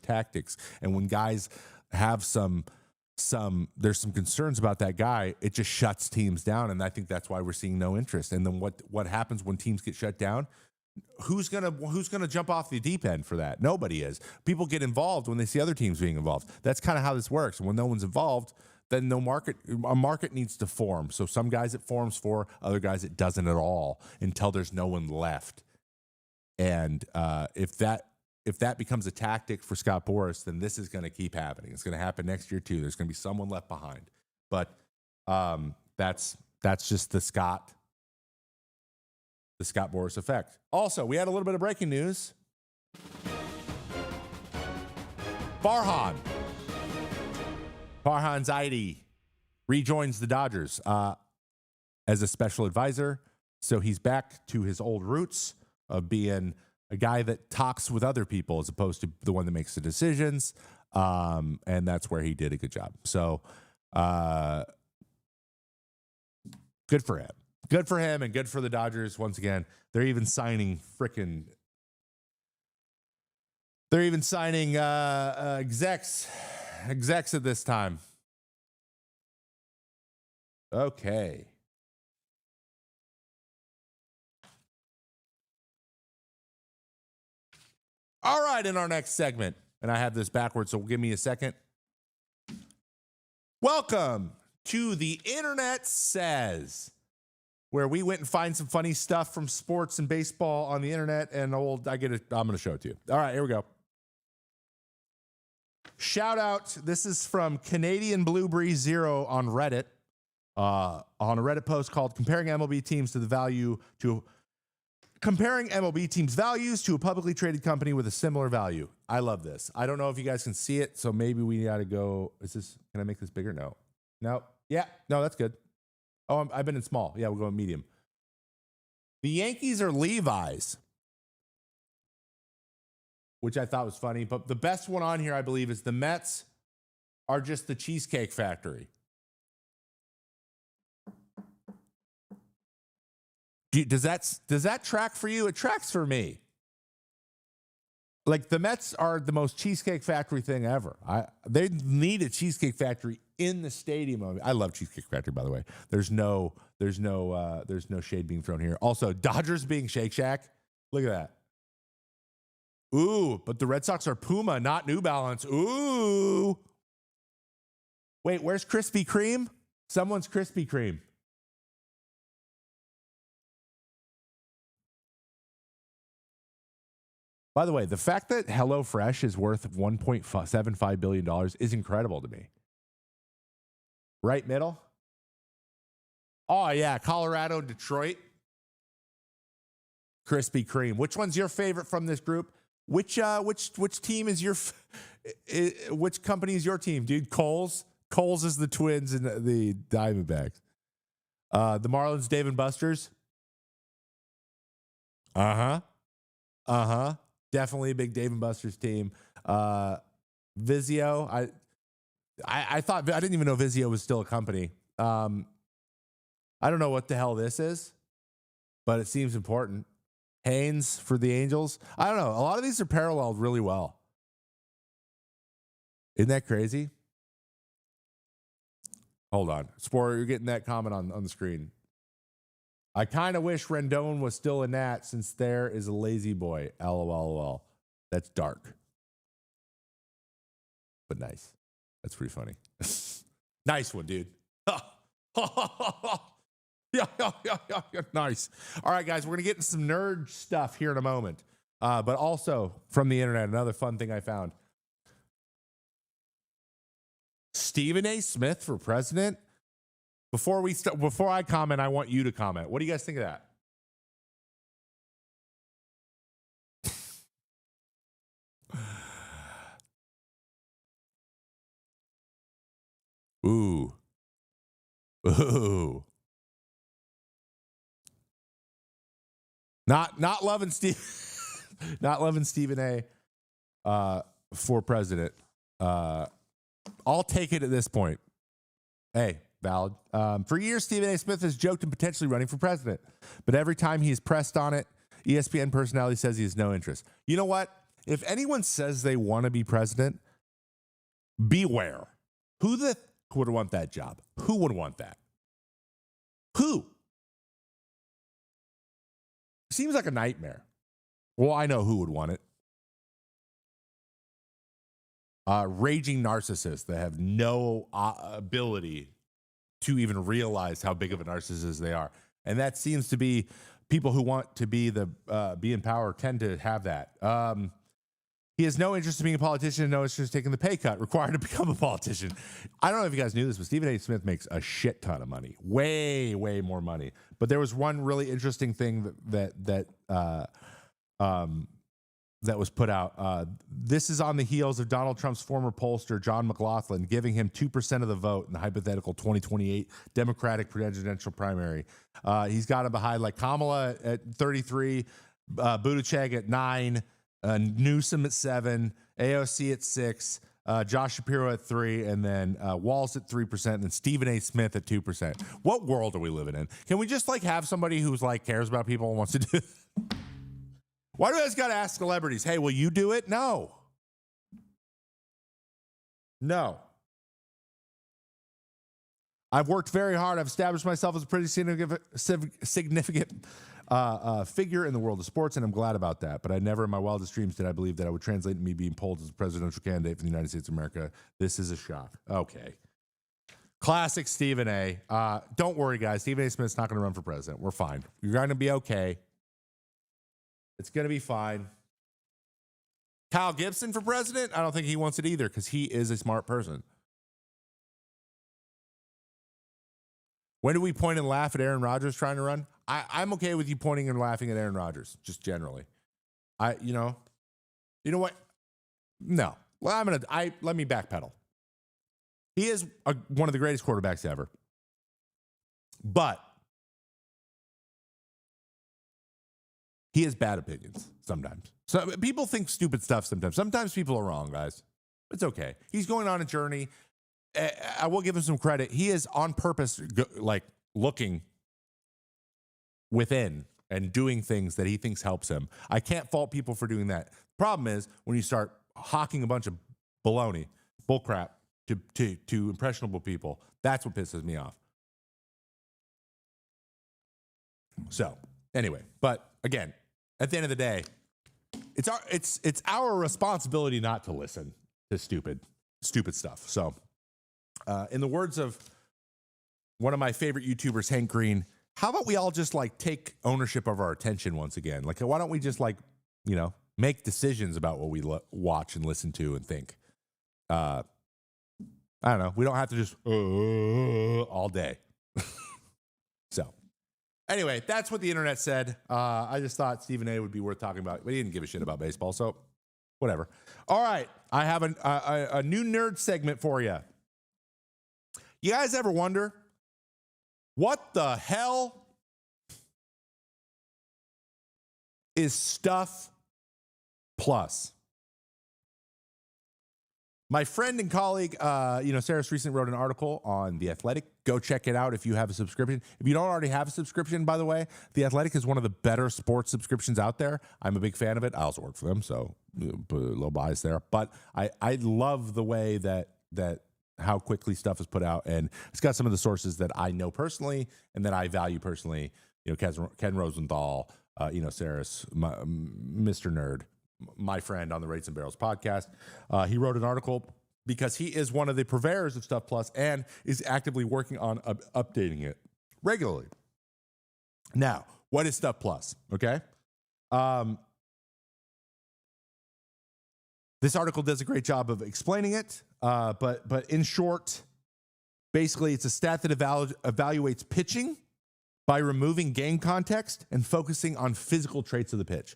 tactics. And when guys have there's some concerns about that guy, it just shuts teams down. And I think that's why we're seeing no interest. And then what happens when teams get shut down? Who's gonna jump off the deep end for that? Nobody is. People get involved when they see other teams being involved. That's kind of how this works. And when no one's involved, then a market needs to form. So some guys it forms for, other guys it doesn't at all until there's no one left. And if that becomes a tactic for Scott Boras, then this is going to keep happening. It's going to happen next year too. There's going to be someone left behind. But that's just the Scott Boras effect. Also, we had a little bit of breaking news. Farhan Zaidi rejoins the Dodgers as a special advisor. So he's back to his old roots of being a guy that talks with other people as opposed to the one that makes the decisions. And that's where he did a good job. So good for him. Good for him and good for the Dodgers. Once again, they're even signing execs at this time. Okay. All right, in our next segment, and I have this backwards, so give me a second. Welcome to The Internet Says, where we went and find some funny stuff from sports and baseball on the internet, and I'm going to show it to you. All right, here we go. Shout out, this is from Canadian Blueberry Zero on Reddit, on a Reddit post called Comparing MLB Teams Values to a Publicly Traded Company with a Similar Value. I love this. I don't know if you guys can see it, so maybe we got to go. Can I make this bigger? No. Yeah, no, that's good. Oh, I've been in small. Yeah, we'll go in medium. The Yankees are Levi's, which I thought was funny. But the best one on here, I believe, is the Mets are just the Cheesecake Factory. Does that track for you? It tracks for me. Like the Mets are the most Cheesecake Factory thing ever. They need a Cheesecake Factory in the stadium. I love Cheesecake Factory, by the way. There's no shade being thrown here. Also, Dodgers being Shake Shack. Look at that. Ooh, but the Red Sox are Puma, not New Balance. Ooh. Wait, where's Krispy Kreme? Someone's Krispy Kreme. By the way, the fact that HelloFresh is worth $1.75 billion is incredible to me. Right middle? Oh, yeah. Colorado, Detroit. Krispy Kreme. Which one's your favorite from this group? Which team is your... which company is your team, dude? Kohl's? Kohl's is the Twins and the Diamondbacks. The Marlins, Dave and Buster's? Uh-huh. Uh-huh. Definitely a big Dave and Buster's team. Vizio. I thought, I didn't even know Vizio was still a company. I don't know what the hell this is, but it seems important. Haynes for the Angels. I don't know. A lot of these are paralleled really well. Isn't that crazy? Hold on. Spore, you're getting that comment on the screen. I kind of wish Rendon was still a Nat since there is a lazy boy. LOL. That's dark. But nice. That's pretty funny. Nice one, dude. Yeah. Nice. All right, guys, we're going to get into some nerd stuff here in a moment. But also from the internet, another fun thing I found. Stephen A. Smith for president? Before I comment, I want you to comment. What do you guys think of that? Ooh. Not loving Steve not loving Stephen A for president. I'll take it at this point. Hey, valid. For years, Stephen A. Smith has joked and potentially running for president. But every time he's pressed on it, ESPN personality says he has no interest. You know what? If anyone says they want to be president, beware. Who would want that job? Who would want that? Who? Seems like a nightmare. Well, I know who would want it. Raging narcissists that have no ability to even realize how big of a narcissist they are. And that seems to be people who want to be in power tend to have that. He has no interest in being a politician and no interest in taking the pay cut required to become a politician. I don't know if you guys knew this, but Stephen A. Smith makes a shit ton of money. Way, way more money. But there was one really interesting thing that was put out. This is on the heels of Donald Trump's former pollster, John McLaughlin, giving him 2% of the vote in the hypothetical 2028 Democratic presidential primary. He's got him behind like Kamala at 33, Buttigieg at 9, Newsom at 7, AOC at 6, Josh Shapiro at 3, and then Walz at 3%, and then Stephen A. Smith at 2%. What world are we living in? Can we just like have somebody who's like cares about people and wants to do Why do I just got to ask celebrities, hey, will you do it? No. I've worked very hard. I've established myself as a pretty significant figure in the world of sports, and I'm glad about that. But I never in my wildest dreams did I believe that I would translate to me being polled as a presidential candidate for the United States of America. This is a shock. Okay. Classic Stephen A. Don't worry, guys. Stephen A. Smith's not going to run for president. We're fine. You're going to be okay. It's going to be fine. Kyle Gibson for president? I don't think he wants it either because he is a smart person. When do we point and laugh at Aaron Rodgers trying to run? I'm okay with you pointing and laughing at Aaron Rodgers, just generally. You know what? No. Well, let me backpedal. He is one of the greatest quarterbacks ever. But he has bad opinions sometimes. So people think stupid stuff sometimes. Sometimes people are wrong, guys. It's okay. He's going on a journey. I will give him some credit. He is on purpose, looking within and doing things that he thinks helps him. I can't fault people for doing that. Problem is when you start hawking a bunch of baloney, bullcrap to impressionable people, that's what pisses me off. So anyway, but again, at the end of the day, it's our responsibility not to listen to stupid stuff. So, in the words of one of my favorite YouTubers, Hank Green, how about we all just like take ownership of our attention once again? Like, why don't we just like, make decisions about what we watch and listen to and think? I don't know. We don't have to just all day. So. Anyway, that's what the internet said. I just thought Stephen A. would be worth talking about. But he didn't give a shit about baseball, so whatever. All right, I have a new nerd segment for you. You guys ever wonder what the hell is Stuff Plus? My friend and colleague, Sarah recently wrote an article on The Athletic. Go check it out if you have a subscription. If you don't already have a subscription, by the way, The Athletic is one of the better sports subscriptions out there. I'm a big fan of it. I also work for them, so a little bias there. But I love the way that how quickly stuff is put out, and it's got some of the sources that I know personally and that I value personally. Ken Rosenthal, Sarah's Mr. Nerd, my friend on the Rates and Barrels podcast. He wrote an article because he is one of the purveyors of Stuff Plus and is actively working on updating it regularly. Now, what is Stuff Plus? Okay. This article does a great job of explaining it. But in short, basically it's a stat that evaluates pitching by removing game context and focusing on physical traits of the pitch.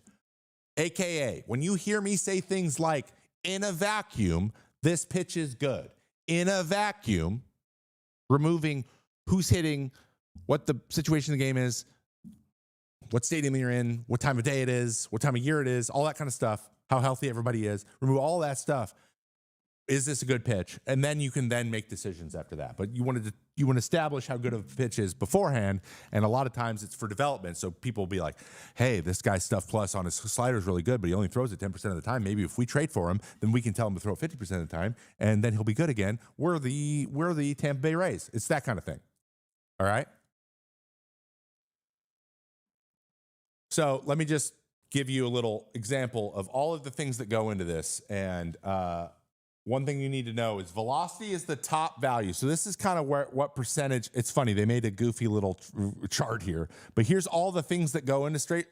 AKA, when you hear me say things like, in a vacuum, this pitch is good. In a vacuum, removing who's hitting, what the situation of the game is, what stadium you're in, what time of day it is, what time of year it is, all that kind of stuff, how healthy everybody is, remove all that stuff. Is this a good pitch? And then you can then make decisions after that. But you want to establish how good of a pitch is beforehand. And a lot of times it's for development. So people will be like, hey, this guy's Stuff Plus on his slider is really good, but he only throws it 10% of the time. Maybe if we trade for him, then we can tell him to throw it 50% of the time, and then he'll be good again. We're the Tampa Bay Rays. It's that kind of thing. All right? So let me just give you a little example of all of the things that go into this. And one thing you need to know is velocity is the top value. So this is kind of what percentage. It's funny, they made a goofy little chart here, but here's all the things that go into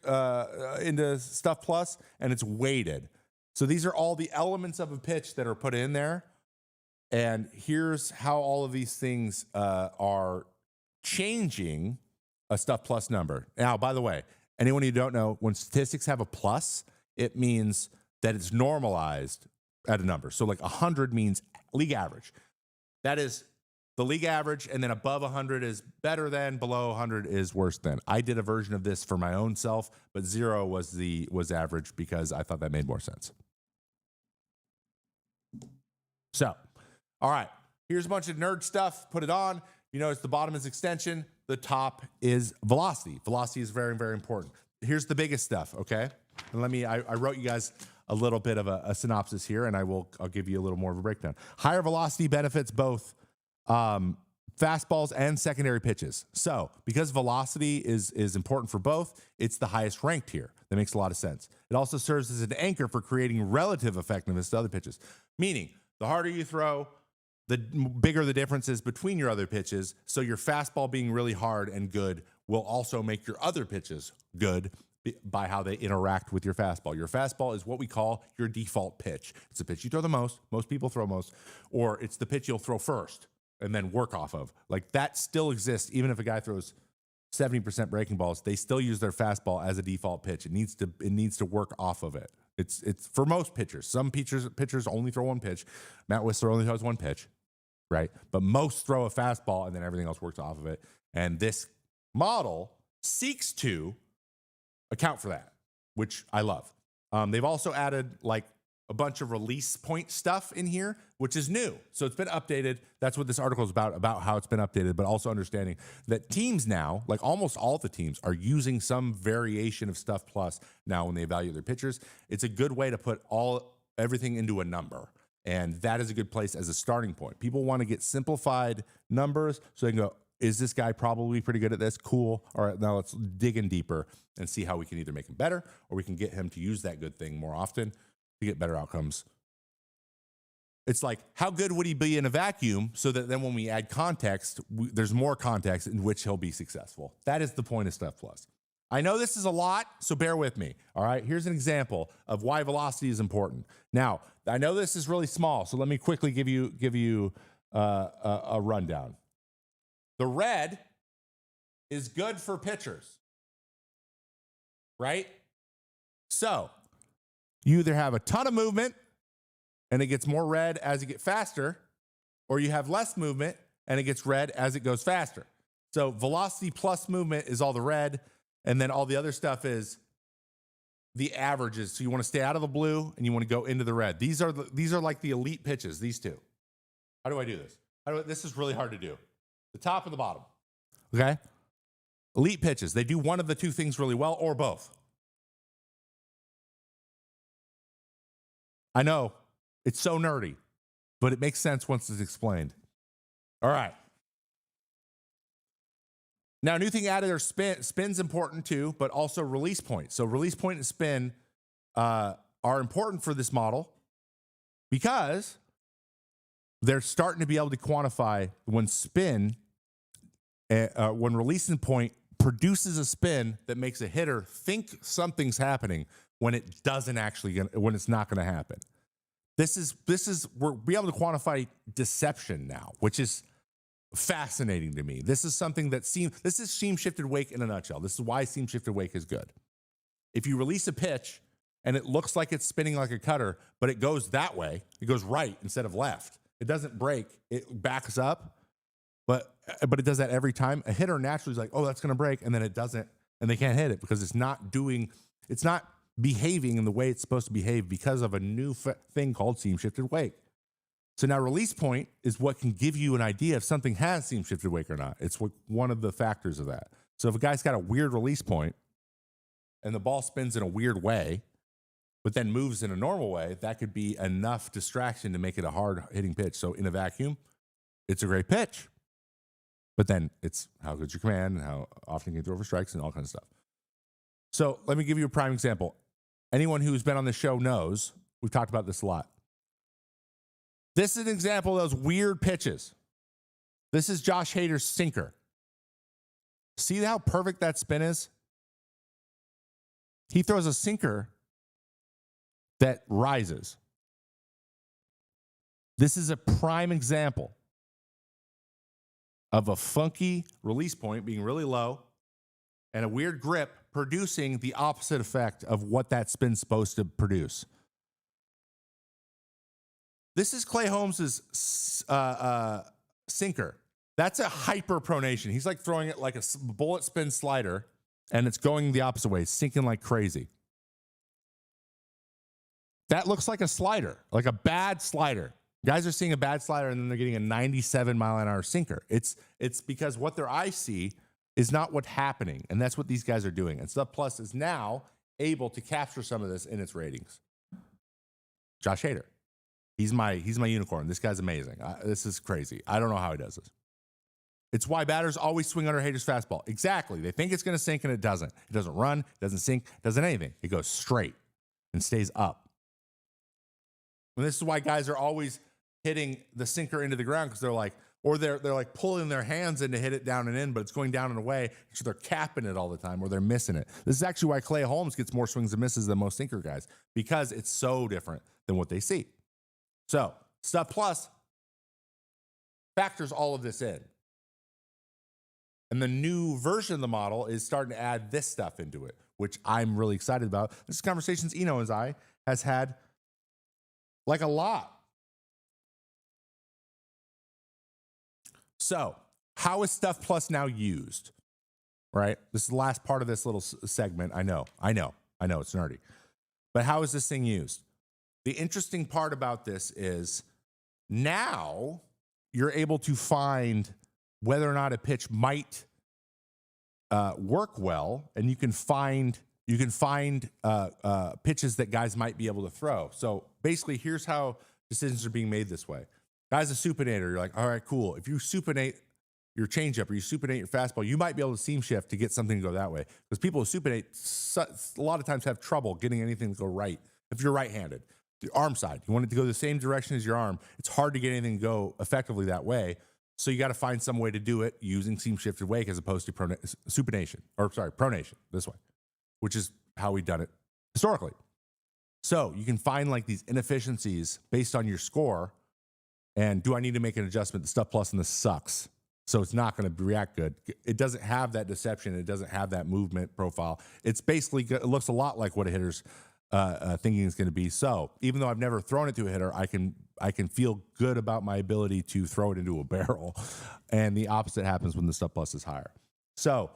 into Stuff Plus, and it's weighted. So these are all the elements of a pitch that are put in there, and here's how all of these things are changing a Stuff Plus number. Now, by the way, anyone who don't know, when statistics have a plus, it means that it's normalized at a number. So like 100 means league average. That is the league average, and then above 100 is better than, below 100 is worse than. I did a version of this for my own self, but 0 was average because I thought that made more sense. So, all right, here's a bunch of nerd stuff. Put it on. You notice the bottom is extension. The top is velocity. Velocity is very, very important. Here's the biggest stuff, okay? And I wrote you guys a little bit of a synopsis here, and I'll give you a little more of a breakdown. Higher velocity benefits both fastballs and secondary pitches. So because velocity is important for both, it's the highest ranked here. That makes a lot of sense. It also serves as an anchor for creating relative effectiveness to other pitches, meaning the harder you throw, the bigger the differences between your other pitches. So your fastball being really hard and good will also make your other pitches good by how they interact with your fastball. Your fastball is what we call your default pitch. It's the pitch you throw the most people throw most, or it's the pitch you'll throw first and then work off of. Like that still exists. Even if a guy throws 70% breaking balls, they still use their fastball as a default pitch. It needs to work off of it. It's for most pitchers. Some pitchers only throw one pitch. Matt Whistler only throws one pitch, right? But most throw a fastball and then everything else works off of it. And this model seeks to account for that, which I love. They've also added like a bunch of release point stuff in here, which is new. So it's been updated. That's what this article is about how it's been updated, but also understanding that teams now, like almost all the teams, are using some variation of Stuff Plus now when they evaluate their pitchers. It's a good way to put everything into a number. And that is a good place as a starting point. People want to get simplified numbers so they can go, is this guy probably pretty good at this? Cool. All right, now let's dig in deeper and see how we can either make him better or we can get him to use that good thing more often to get better outcomes. It's like, how good would he be in a vacuum so that then when we add context, there's more context in which he'll be successful. That is the point of Stuff Plus. I know this is a lot, so bear with me. All right, here's an example of why velocity is important. Now, I know this is really small, so let me quickly give you a rundown. The red is good for pitchers, right? So you either have a ton of movement and it gets more red as you get faster, or you have less movement and it gets red as it goes faster. So velocity plus movement is all the red. And then all the other stuff is the averages. So you want to stay out of the blue and you want to go into the red. These are like the elite pitches, these two. How do I do this? This is really hard to do. The top and the bottom. Okay? Elite pitches. They do one of the two things really well or both. I know it's so nerdy, but it makes sense once it's explained. All right. Now, new thing added are spin's important too, but also release point. So release point and spin are important for this model because they're starting to be able to quantify when when releasing point produces a spin that makes a hitter think something's happening when it doesn't actually, when it's not going to happen. We're be able to quantify deception now, which is fascinating to me. This is something that this is seam shifted wake in a nutshell. This is why seam shifted wake is good. If you release a pitch and it looks like it's spinning like a cutter, but it goes that way, it goes right instead of left. It doesn't break, it backs up, but it does that every time. A hitter naturally is like, oh, that's going to break, and then it doesn't, and they can't hit it because it's not behaving in the way it's supposed to behave because of a new thing called seam shifted wake. So now release point is what can give you an idea if something has seam shifted wake or not. It's one of the factors of that. So if a guy's got a weird release point and the ball spins in a weird way, but then moves in a normal way, that could be enough distraction to make it a hard hitting pitch. So in a vacuum, it's a great pitch. But then it's how good's your command and how often you can throw for strikes and all kinds of stuff. So let me give you a prime example. Anyone who's been on the show knows, we've talked about this a lot. This is an example of those weird pitches. This is Josh Hader's sinker. See how perfect that spin is? He throws a sinker that rises. This is a prime example of a funky release point being really low and a weird grip producing the opposite effect of what that spin's supposed to produce. This is Clay Holmes's sinker. That's a hyperpronation. He's like throwing it like a bullet spin slider, and it's going the opposite way, sinking like crazy. That looks like a slider, like a bad slider. Guys are seeing a bad slider, and then they're getting a 97-mile-an-hour sinker. It's because what their eyes see is not what's happening, and that's what these guys are doing. And Stuff Plus is now able to capture some of this in its ratings. Josh Hader. He's my unicorn. This guy's amazing. This is crazy. I don't know how he does this. It's why batters always swing under Hader's fastball. Exactly. They think it's going to sink, and it doesn't. It doesn't run. It doesn't sink. It doesn't anything. It goes straight and stays up. And this is why guys are always hitting the sinker into the ground because they're like pulling their hands in to hit it down and in, but it's going down and away. So they're capping it all the time or they're missing it. This is actually why Clay Holmes gets more swings and misses than most sinker guys because it's so different than what they see. So Stuff Plus factors all of this in. And the new version of the model is starting to add this stuff into it, which I'm really excited about. This is conversations Eno and I has had like a lot. So how is Stuff Plus now used? Right? This is the last part of this little segment. I know, it's nerdy. But how is this thing used? The interesting part about this is now you're able to find whether or not a pitch might work well, and you can find pitches that guys might be able to throw. So basically, here's how decisions are being made this way. Guys, a supinator, you're like, all right, cool. If you supinate your changeup or you supinate your fastball, you might be able to seam shift to get something to go that way. Because people who supinate a lot of times have trouble getting anything to go right. If you're right-handed, the arm side, you want it to go the same direction as your arm. It's hard to get anything to go effectively that way. So you got to find some way to do it using seam shifted wake as opposed to pronation this way, which is how we've done it historically. So you can find like these inefficiencies based on your score. And do I need to make an adjustment? The stuff plus in this sucks. So it's not going to react good. It doesn't have that deception. It doesn't have that movement profile. It's basically, it looks a lot like what a hitter's thinking is going to be. So even though I've never thrown it to a hitter, I can feel good about my ability to throw it into a barrel. And the opposite happens when the stuff plus is higher. So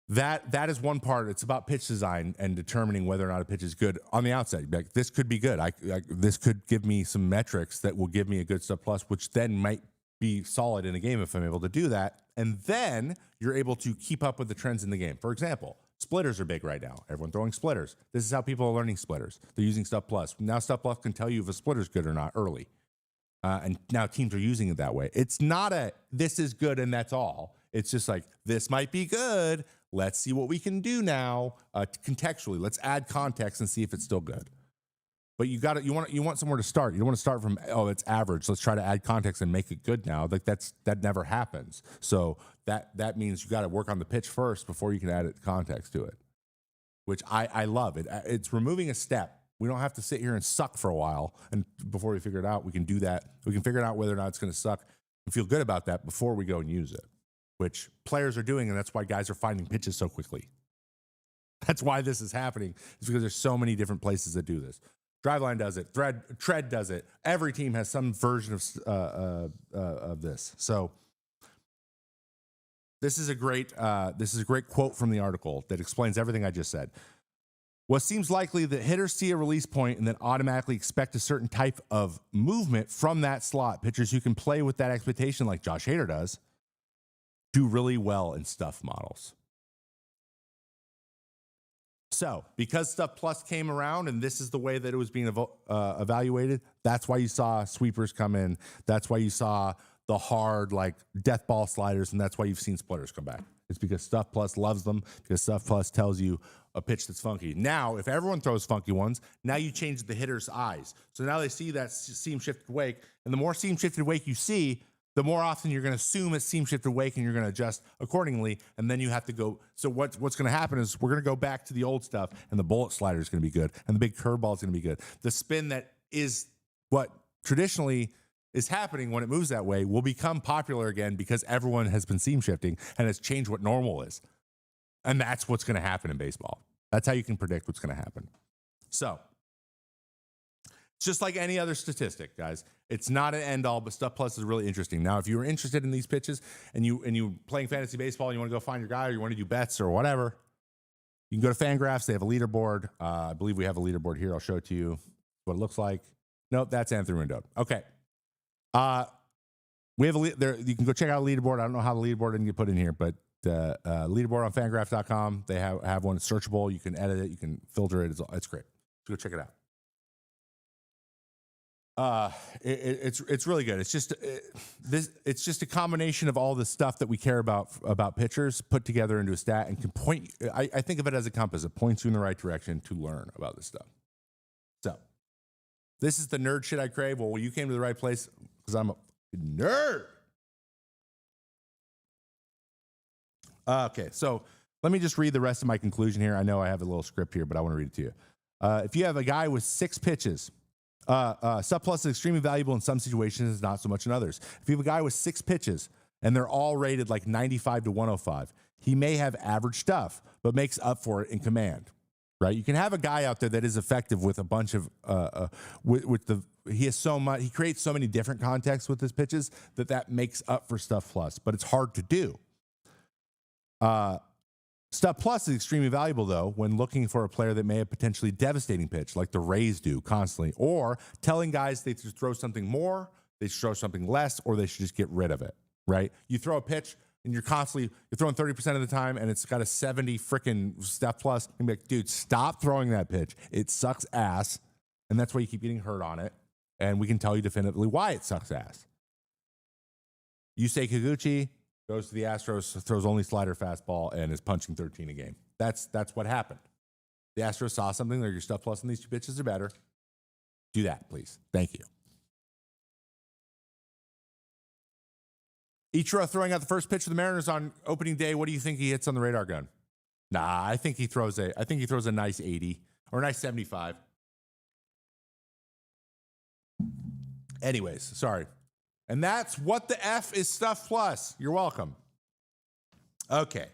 that is one part. It's about pitch design and determining whether or not a pitch is good on the outset. Like, this could be good. This could give me some metrics that will give me a good stuff plus, which then might be solid in a game if I'm able to do that. And then you're able to keep up with the trends in the game. For example, splitters are big right now. Everyone throwing splitters. This is how people are learning splitters. They're using stuff plus. Now stuff plus can tell you if a splitter's good or not early. And now teams are using it that way. It's not this is good and that's all. It's just like, this might be good. Let's see what we can do now contextually. Let's add context and see if it's still good. But you want somewhere to start. You don't want to start from, oh, it's average. Let's try to add context and make it good now. Like that never happens. So that means you got to work on the pitch first before you can add context to it, which I love. It's removing a step. We don't have to sit here and suck for a while, and before we figure it out, we can do that. We can figure it out whether or not it's going to suck and feel good about that before we go and use it, which players are doing, and that's why guys are finding pitches so quickly. That's why this is happening. It's because there's so many different places that do this. Driveline does it. Tread does it. Every team has some version of this. So this is a great quote from the article that explains everything I just said. What seems likely that hitters see a release point and then automatically expect a certain type of movement from that slot. Pitchers who can play with that expectation, like Josh Hader does, do really well in stuff models. So, because Stuff Plus came around and this is the way that it was being evaluated, that's why you saw sweepers come in. That's why you saw the hard, like, death ball sliders, and that's why you've seen splitters come back. It's because Stuff Plus loves them, because Stuff Plus tells you a pitch that's funky. Now, if everyone throws funky ones, now you change the hitter's eyes. So now they see that seam-shifted wake, and the more seam-shifted wake you see, the more often you're going to assume it's seam-shifted wake, and you're going to adjust accordingly, and then you have to go. So what's going to happen is we're going to go back to the old stuff, and the bullet slider is going to be good, and the big curveball is going to be good. The spin that is what traditionally is happening when it moves that way will become popular again because everyone has been seam shifting and has changed what normal is. And that's what's going to happen in baseball. That's how you can predict what's going to happen. So it's just like any other statistic, guys. It's not an end all, but Stuff Plus is really interesting. Now, if you were interested in these pitches and you playing fantasy baseball and you want to go find your guy or you want to do bets or whatever, you can go to Fangraphs. They have a leaderboard. I believe we have a leaderboard here. I'll show it to you what it looks like. Nope, that's Anthony Rendon. Okay. We have you can go check out a leaderboard. I don't know how the leaderboard didn't get put in here, but leaderboard on fangraph.com. They have one searchable. You can edit it. You can filter it. It's great. So go check it out. It's really good. It's just it's just a combination of all the stuff that we care about pitchers put together into a stat and can point. I think of it as a compass. It points you in the right direction to learn about this stuff. So this is the nerd shit I crave. Well, you came to the right place because I'm a nerd. Okay, so let me just read the rest of my conclusion here. I know I have a little script here, but I want to read it to you. If you have a guy with 6 pitches, Stuff Plus is extremely valuable in some situations, not so much in others. If you have a guy with 6 pitches and they're all rated like 95 to 105, he may have average stuff, but makes up for it in command. Right? You can have a guy out there that is effective with a bunch of he creates so many different contexts with his pitches that makes up for Stuff Plus, but it's hard to do. Stuff Plus is extremely valuable, though, when looking for a player that may have potentially devastating pitch, like the Rays do constantly, or telling guys they should throw something more, they should throw something less, or they should just get rid of it, right? You throw a pitch, and you're throwing 30% of the time, and it's got a 70 freaking Stuff Plus, and be like, dude, stop throwing that pitch. It sucks ass, and that's why you keep getting hurt on it, and we can tell you definitively why it sucks ass. Yusei Kikuchi goes to the Astros, throws only slider fastball, and is punching 13 a game. That's what happened. The Astros saw something. Your Stuff Plus and these two pitches are better. Do that, please. Thank you. Ichiro throwing out the first pitch for the Mariners on opening day. What do you think he hits on the radar gun? Nah, I think he throws a nice 80 or a nice 75. Anyways, sorry. And that's what the F is Stuff Plus. You're welcome. Okay.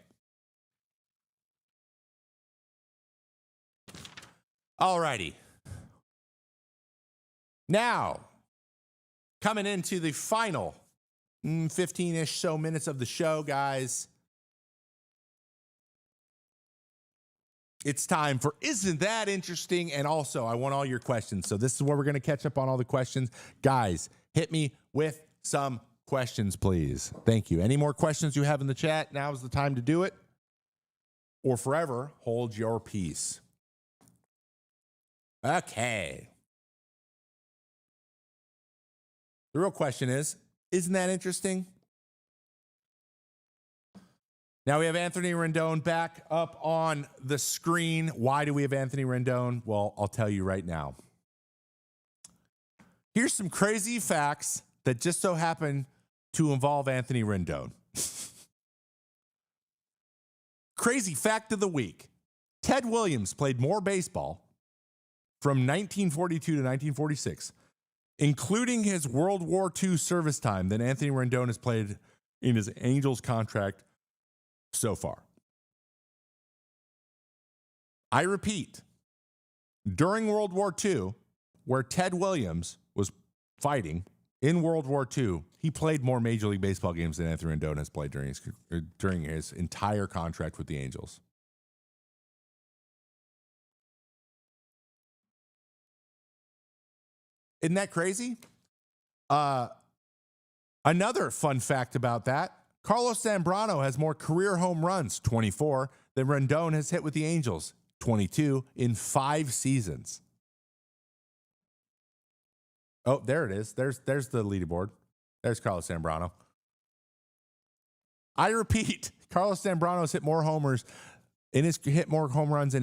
All righty. Now, coming into the final 15-ish so minutes of the show, guys. It's time for Isn't That Interesting? And also, I want all your questions. So this is where we're going to catch up on all the questions. Guys, hit me with some questions, please. Thank you. Any more questions you have in the chat? Now's the time to do it. Or forever hold your peace. Okay. The real question is, isn't that interesting? Now we have Anthony Rendon back up on the screen. Why do we have Anthony Rendon? Well, I'll tell you right now. Here's some crazy facts that just so happen to involve Anthony Rendon. Crazy fact of the week. Ted Williams played more baseball from 1942 to 1946, including his World War II service time, than Anthony Rendon has played in his Angels contract so far. I repeat, during World War II, where Ted Williams was fighting in World War II, he played more Major League Baseball games than Anthony Rendon has played during his entire contract with the Angels. Isn't that crazy? Another fun fact about that, Carlos Zambrano has more career home runs, 24, than Rendon has hit with the Angels, 22, in 5 seasons. Oh, there it is. There's the leaderboard. There's Carlos Zambrano. I repeat, Carlos Zambrano's hit more home runs in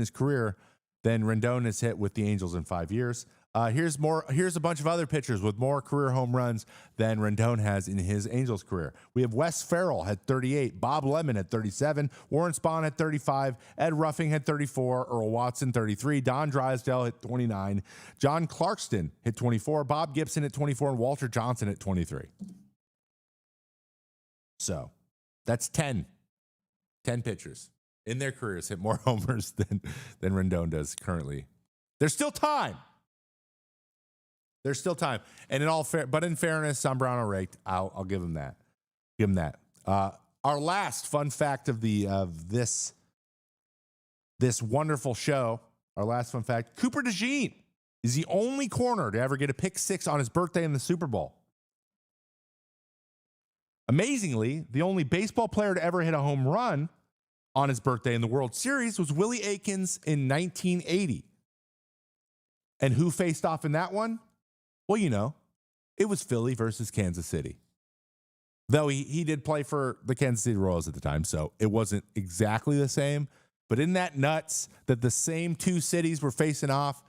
his career than Rendon has hit with the Angels in 5 years. Here's a bunch of other pitchers with more career home runs than Rendon has in his Angels career. We have Wes Farrell had 38, Bob Lemon had 37, Warren Spahn had 35, Ed Ruffing had 34, Earl Watson 33, Don Drysdale hit 29, John Clarkston hit 24, Bob Gibson at 24, and Walter Johnson at 23. So that's 10 pitchers in their careers hit more homers than Rendon does currently. There's still time. There's still time. And in fairness, Zambrano raked. I'll give him that. Give him that. Our last fun fact of this wonderful show, our last fun fact, Cooper DeJean is the only corner to ever get a pick 6 on his birthday in the Super Bowl. Amazingly, the only baseball player to ever hit a home run on his birthday in the World Series was Willie Aikens in 1980. And who faced off in that one? Well, you know, it was Philly versus Kansas City. Though he did play for the Kansas City Royals at the time, so it wasn't exactly the same. But isn't that nuts that the same two cities were facing off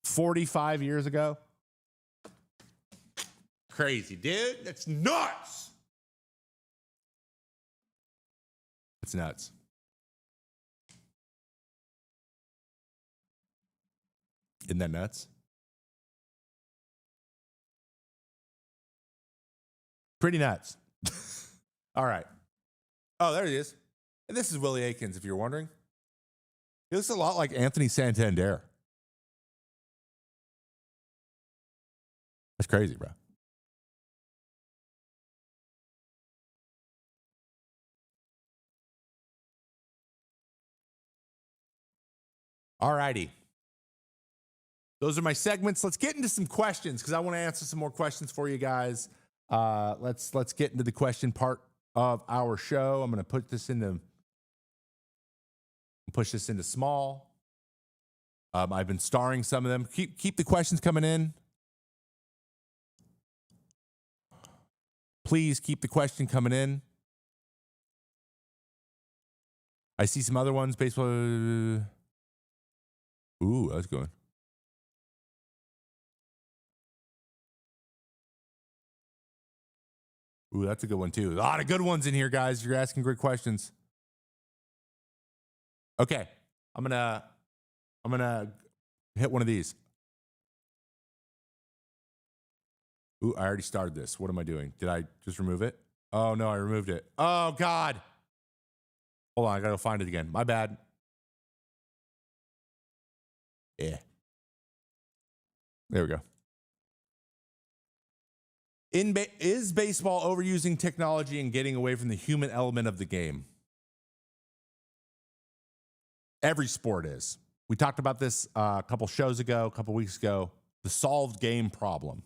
45 years ago? Crazy, dude. That's nuts. It's nuts. Isn't that nuts? Pretty nuts. All right. Oh, there he is. And this is Willie Aikens, if you're wondering. He looks a lot like Anthony Santander. That's crazy, bro. All righty. Those are my segments. Let's get into some questions because I want to answer some more questions for you guys. Let's get into the question part of our show. I'm going to push this into small. I've been starring some of them. Keep the questions coming in. Please keep the question coming in. I see some other ones. Baseball. Ooh, that's good. Ooh, that's a good one too. A lot of good ones in here, guys. You're asking great questions. Okay, I'm gonna hit one of these. Ooh, I already started this. What am I doing? Did I just remove it? Oh no, I removed it. Oh God. Hold on, I gotta find it again. My bad. Yeah. There we go. Is baseball overusing technology and getting away from the human element of the game? Every sport is. We talked about this a couple shows ago, a couple weeks ago. The solved game problem.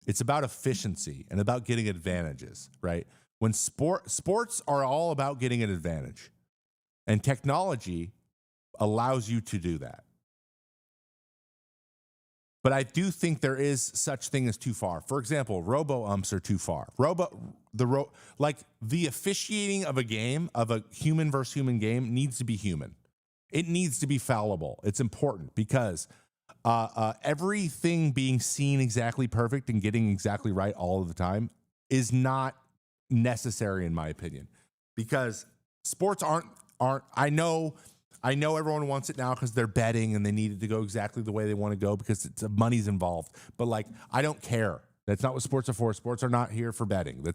It's about efficiency and about getting advantages, right? When sports are all about getting an advantage, and technology allows you to do that. But I do think there is such thing as too far. For example, robo-umps are too far. The officiating of a game, of a human versus human game, needs to be human. It needs to be fallible. It's important because everything being seen exactly perfect and getting exactly right all of the time is not necessary, in my opinion. Because sports aren't. I know everyone wants it now because they're betting and they need it to go exactly the way they want to go because money's involved. But I don't care. That's not what sports are for. Sports are not here for betting.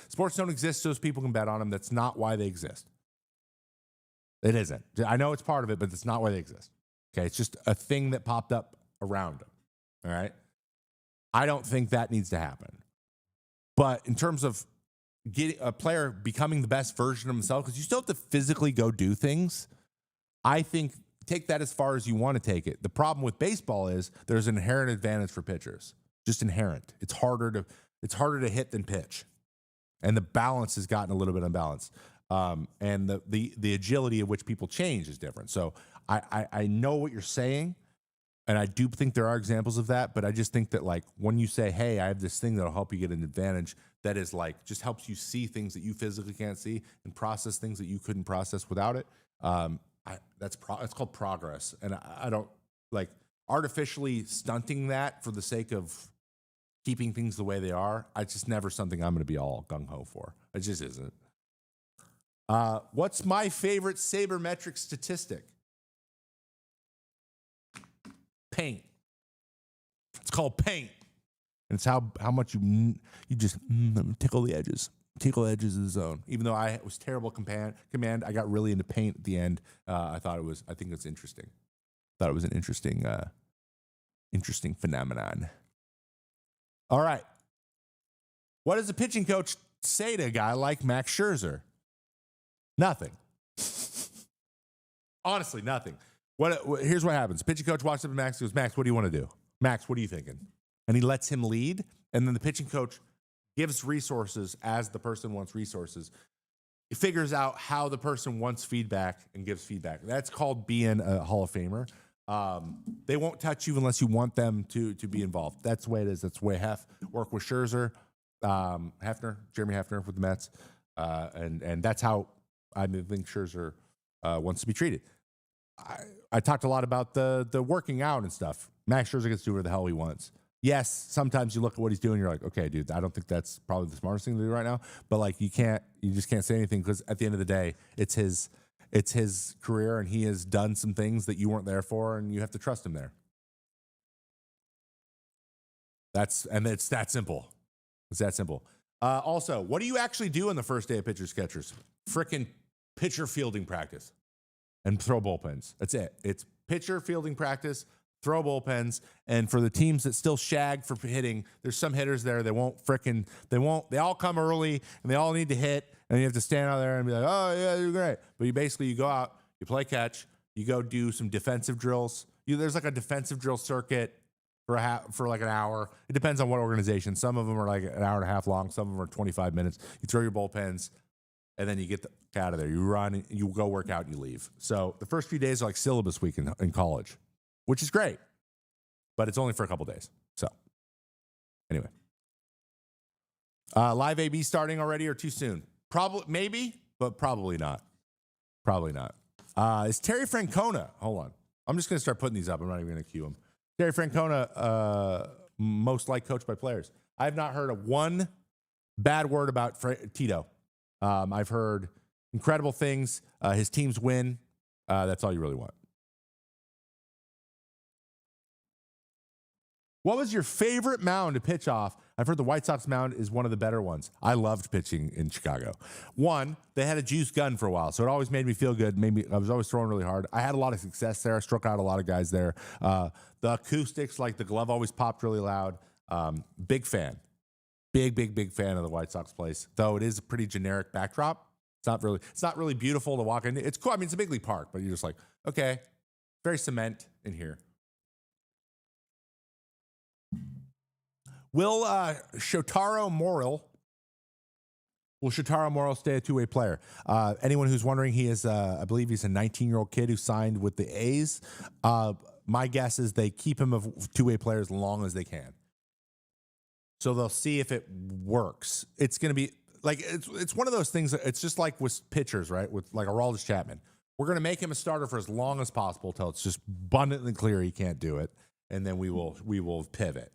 Sports don't exist so those people can bet on them. That's not why they exist. It isn't. I know it's part of it, but it's not why they exist. Okay, it's just a thing that popped up around them. All right? I don't think that needs to happen. But in terms of getting a player becoming the best version of himself, because you still have to physically go do things, I think take that as far as you want to take it. The problem with baseball is there's an inherent advantage for pitchers. Just inherent. It's harder to hit than pitch. And the balance has gotten a little bit unbalanced. And the agility of which people change is different. So I know what you're saying, and I do think there are examples of that, but I just think that when you say, hey, I have this thing that'll help you get an advantage, that is just helps you see things that you physically can't see and process things that you couldn't process without it. It's called progress. And I don't artificially stunting that for the sake of keeping things the way they are. It's just never something I'm going to be all gung-ho for. It just isn't. What's my favorite sabermetric statistic? Paint. It's called paint. And it's how much you just tickle the edges. Tickle edges of the zone. Even though I was terrible command, I got really into paint at the end. I think it's interesting. Thought it was an interesting phenomenon. All right. What does a pitching coach say to a guy like Max Scherzer? Nothing. Honestly, nothing. Here's what happens. Pitching coach walks up to Max and goes, Max, what do you want to do? Max, what are you thinking? And he lets him lead. And then the pitching coach gives resources as the person wants resources. He figures out how the person wants feedback and gives feedback. That's called being a Hall of Famer. They won't touch you unless you want them to be involved. That's the way it is. That's the way Hef worked with Scherzer, Jeremy Hefner with the Mets. And that's how I think Scherzer wants to be treated. I talked a lot about the working out and stuff. Max Scherzer gets to do whatever the hell he wants. Yes, sometimes you look at what he's doing, you're like, okay, dude, I don't think that's probably the smartest thing to do right now. But you just can't say anything because at the end of the day, it's his career and he has done some things that you weren't there for, and you have to trust him there. It's that simple. It's that simple. Also, what do you actually do on the first day of pitchers catchers? Frickin' pitcher fielding practice and throw bullpens. That's it. It's pitcher fielding practice, throw bullpens, and for the teams that still shag for hitting, there's some hitters there they all come early and they all need to hit, and you have to stand out there and be like, oh yeah, you're great. But you go out, you play catch, You go do some defensive drills. There's like a defensive drill circuit for like an hour. It depends on what organization. Some of them are like an hour and a half long. Some of them are 25 minutes. You throw your bullpens, and then you get out of there. You run, you go work out, and you leave. So the first few days are like syllabus week in college, which is great, but it's only for a couple days. So anyway, live AB starting already or too soon? Probably, maybe, but probably not. Probably not. Is Terry Francona? Hold on. I'm just going to start putting these up. I'm not even going to cue him. Terry Francona, most liked coach by players. I have not heard a one bad word about Tito. I've heard incredible things. His teams win. That's all you really want. What was your favorite mound to pitch off? I've heard the White Sox mound is one of the better ones. I loved pitching in Chicago. One, they had a juice gun for a while, so it always made me feel good. I was always throwing really hard. I had a lot of success there. I struck out a lot of guys there. The acoustics, like the glove always popped really loud. Big fan. Big fan of the White Sox place, though it is a pretty generic backdrop. It's not really beautiful to walk in. It's cool. I mean, it's a big league park, but you're just like, okay, very cement in here. Will Shotaro Morrill stay a two-way player? Anyone who's wondering, he is, I believe he's a 19-year-old kid who signed with the A's. My guess is they keep him a two-way player as long as they can. So they'll see if it works. It's going to be like, it's one of those things. It's just like with pitchers, right? With like Aroldis Chapman. We're going to make him a starter for as long as possible till it's just abundantly clear he can't do it. And then we will pivot.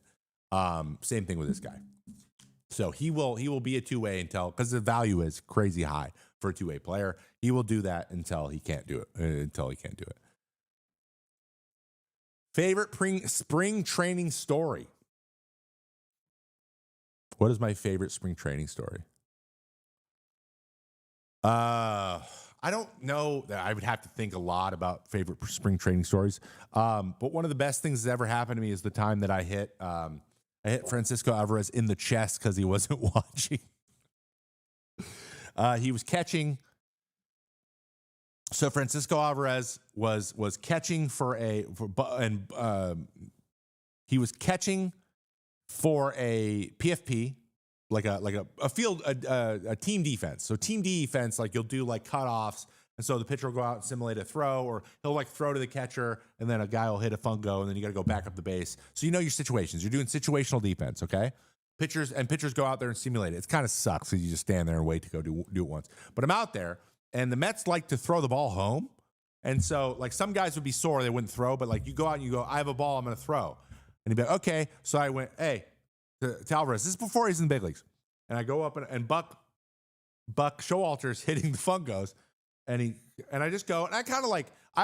Same thing with this guy. So he will be a two-way until, because the value is crazy high for a two-way player. He will do that until he can't do it. Favorite spring training story. What is my favorite spring training story? I don't know that I would have to think a lot about favorite spring training stories. But one of the best things that's ever happened to me is the time that I hit Francisco Alvarez in the chest because he wasn't watching. He was catching. So Francisco Alvarez was catching he was catching for a PFP, like a field, a team defense. So team defense, like you'll do like cutoffs. And so the pitcher will go out and simulate a throw, or he'll like throw to the catcher, and then a guy will hit a fungo, and then you got to go back up the base. So you know your situations. You're doing situational defense, okay? Pitchers go out there and simulate it. It kind of sucks because you just stand there and wait to go do it once. But I'm out there, and the Mets like to throw the ball home. And so like some guys would be sore, they wouldn't throw, but like you go out and you go, I have a ball, I'm going to throw. And he'd be like, okay. So I went, hey, to Alvarez. This is before he's in the big leagues. And I go up and Buck Showalter's hitting the fungos. And I just go, and I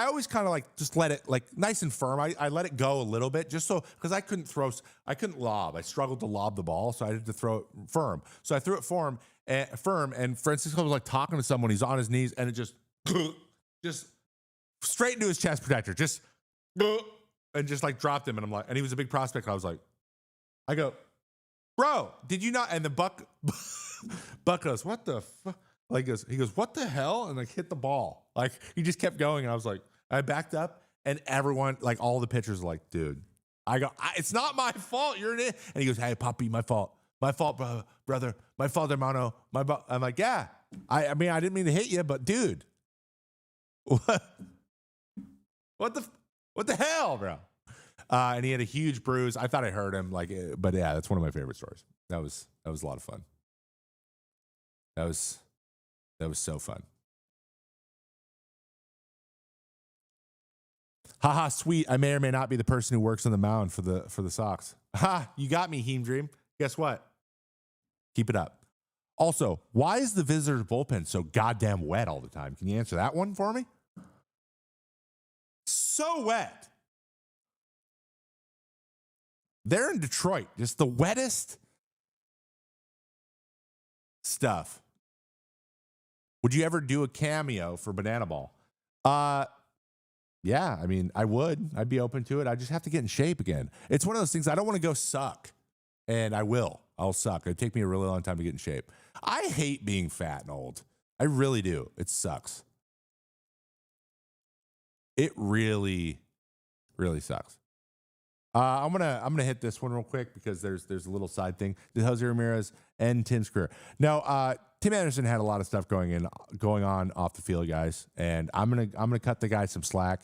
always kind of like just let it like nice and firm. I let it go a little bit just so, because I couldn't lob. I struggled to lob the ball, so I had to throw it firm. So I threw it firm, and Francisco was like talking to someone. He's on his knees, and it just straight into his chest protector, and just like dropped him. And I'm like, and he was a big prospect. I go, bro, did you not? And the Buck goes, what the fuck? Like he goes, what the hell? And like hit the ball. Like he just kept going. And I was like, I backed up, and everyone, like all the pitchers were like, dude. I go, it's not my fault. You're an idiot. And he goes, hey, Poppy, my fault, brother, my fault, hermano. I'm like, yeah. I mean, I didn't mean to hit you, but dude, what the hell, bro? And he had a huge bruise. I thought I hurt him, but yeah, that's one of my favorite stories. That was a lot of fun. That was so fun. Haha, sweet. I may or may not be the person who works on the mound for the Sox. Ha, you got me, Heem Dream. Guess what? Keep it up. Also, why is the visitors' bullpen so goddamn wet all the time? Can you answer that one for me? So wet. They're in Detroit. Just the wettest stuff. Would you ever do a cameo for Banana Ball? Yeah, I mean, I would. I'd be open to it. I just have to get in shape again. It's one of those things. I don't want to go suck, and I will. I'll suck. It'd take me a really long time to get in shape. I hate being fat and old. I really do. It sucks. It really, really sucks. I'm gonna hit this one real quick because there's a little side thing. Did Jose Ramirez end Tim's career? No, Tim Anderson had a lot of stuff going on off the field, guys, and I'm gonna cut the guy some slack.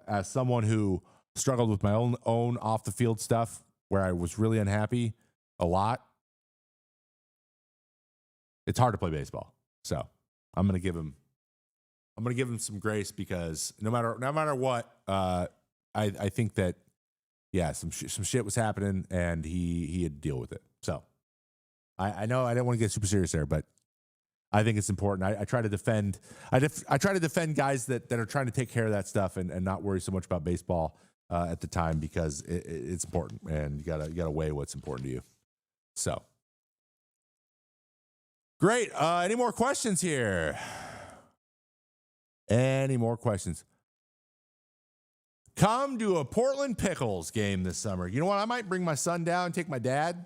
As someone who struggled with my own off the field stuff, where I was really unhappy a lot, it's hard to play baseball. So I'm gonna give him some grace because no matter what, I think that. Yeah, some shit was happening, and he had to deal with it. So I know I didn't want to get super serious there, but I think it's important. I try to defend. I try to defend guys that are trying to take care of that stuff and not worry so much about baseball at the time because it's important, and you gotta weigh what's important to you. So great. Any more questions here? Any more questions? Come to a Portland Pickles game this summer. You know what? I might bring my son down and take my dad.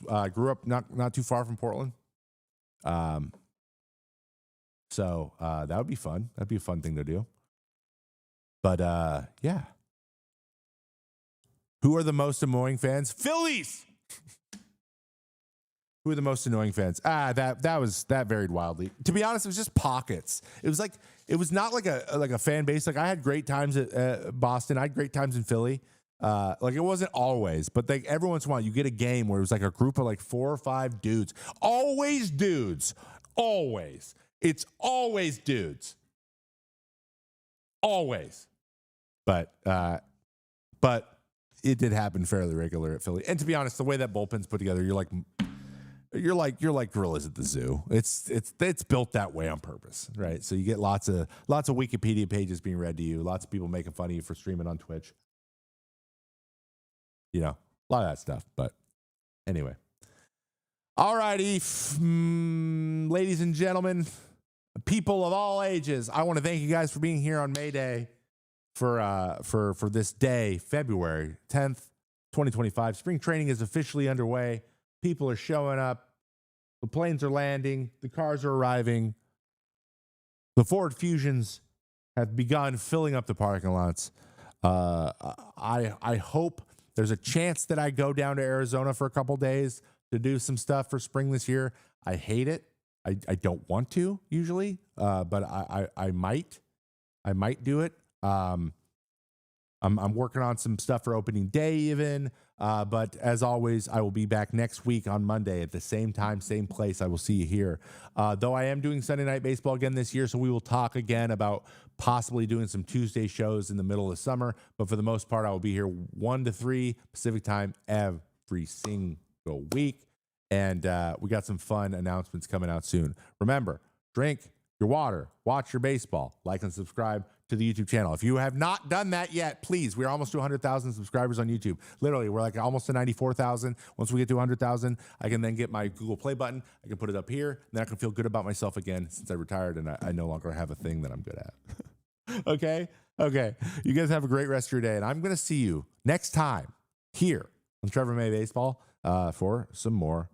I grew up not too far from Portland. So that would be fun. That'd be a fun thing to do. But yeah. Who are the most annoying fans? Phillies! Who are the most annoying fans? That varied wildly. To be honest, it was just pockets. It was not like a fan base. Like I had great times at Boston. I had great times in Philly. Like it wasn't always, but like every once in a while you get a game where it was like a group of like 4 or 5 dudes. Always dudes. Always. It's always dudes. Always. But it did happen fairly regular at Philly. And to be honest, the way that bullpen's put together, you're like gorillas at the zoo. It's built that way on purpose, right? So you get lots of Wikipedia pages being read to you, lots of people making fun of you for streaming on Twitch. You know, a lot of that stuff. But anyway, all righty, ladies and gentlemen, people of all ages, I want to thank you guys for being here on Mayday for this day, February 10th, 2025. Spring training is officially underway. People are showing up. The planes are landing. The cars are arriving. The Ford Fusions have begun filling up the parking lots. I hope there's a chance that I go down to Arizona for a couple days to do some stuff for spring this year. I hate it. I don't want to usually, but I might do it. I'm working on some stuff for opening day even. But as always, I will be back next week on Monday at the same time, same place. I will see you here. Though I am doing Sunday Night Baseball again this year, so we will talk again about possibly doing some Tuesday shows in the middle of summer. But for the most part, I will be here 1 to 3 Pacific time every single week. And we got some fun announcements coming out soon. Remember, drink your water, watch your baseball, like and subscribe to the YouTube channel. If you have not done that yet, please, we're almost to 100,000 subscribers on YouTube. Literally, we're like almost to 94,000. Once we get to 100,000, I can then get my Google Play button. I can put it up here, and then I can feel good about myself again since I retired and I no longer have a thing that I'm good at. Okay? Okay. You guys have a great rest of your day, and I'm going to see you next time here on Trevor May Baseball for some more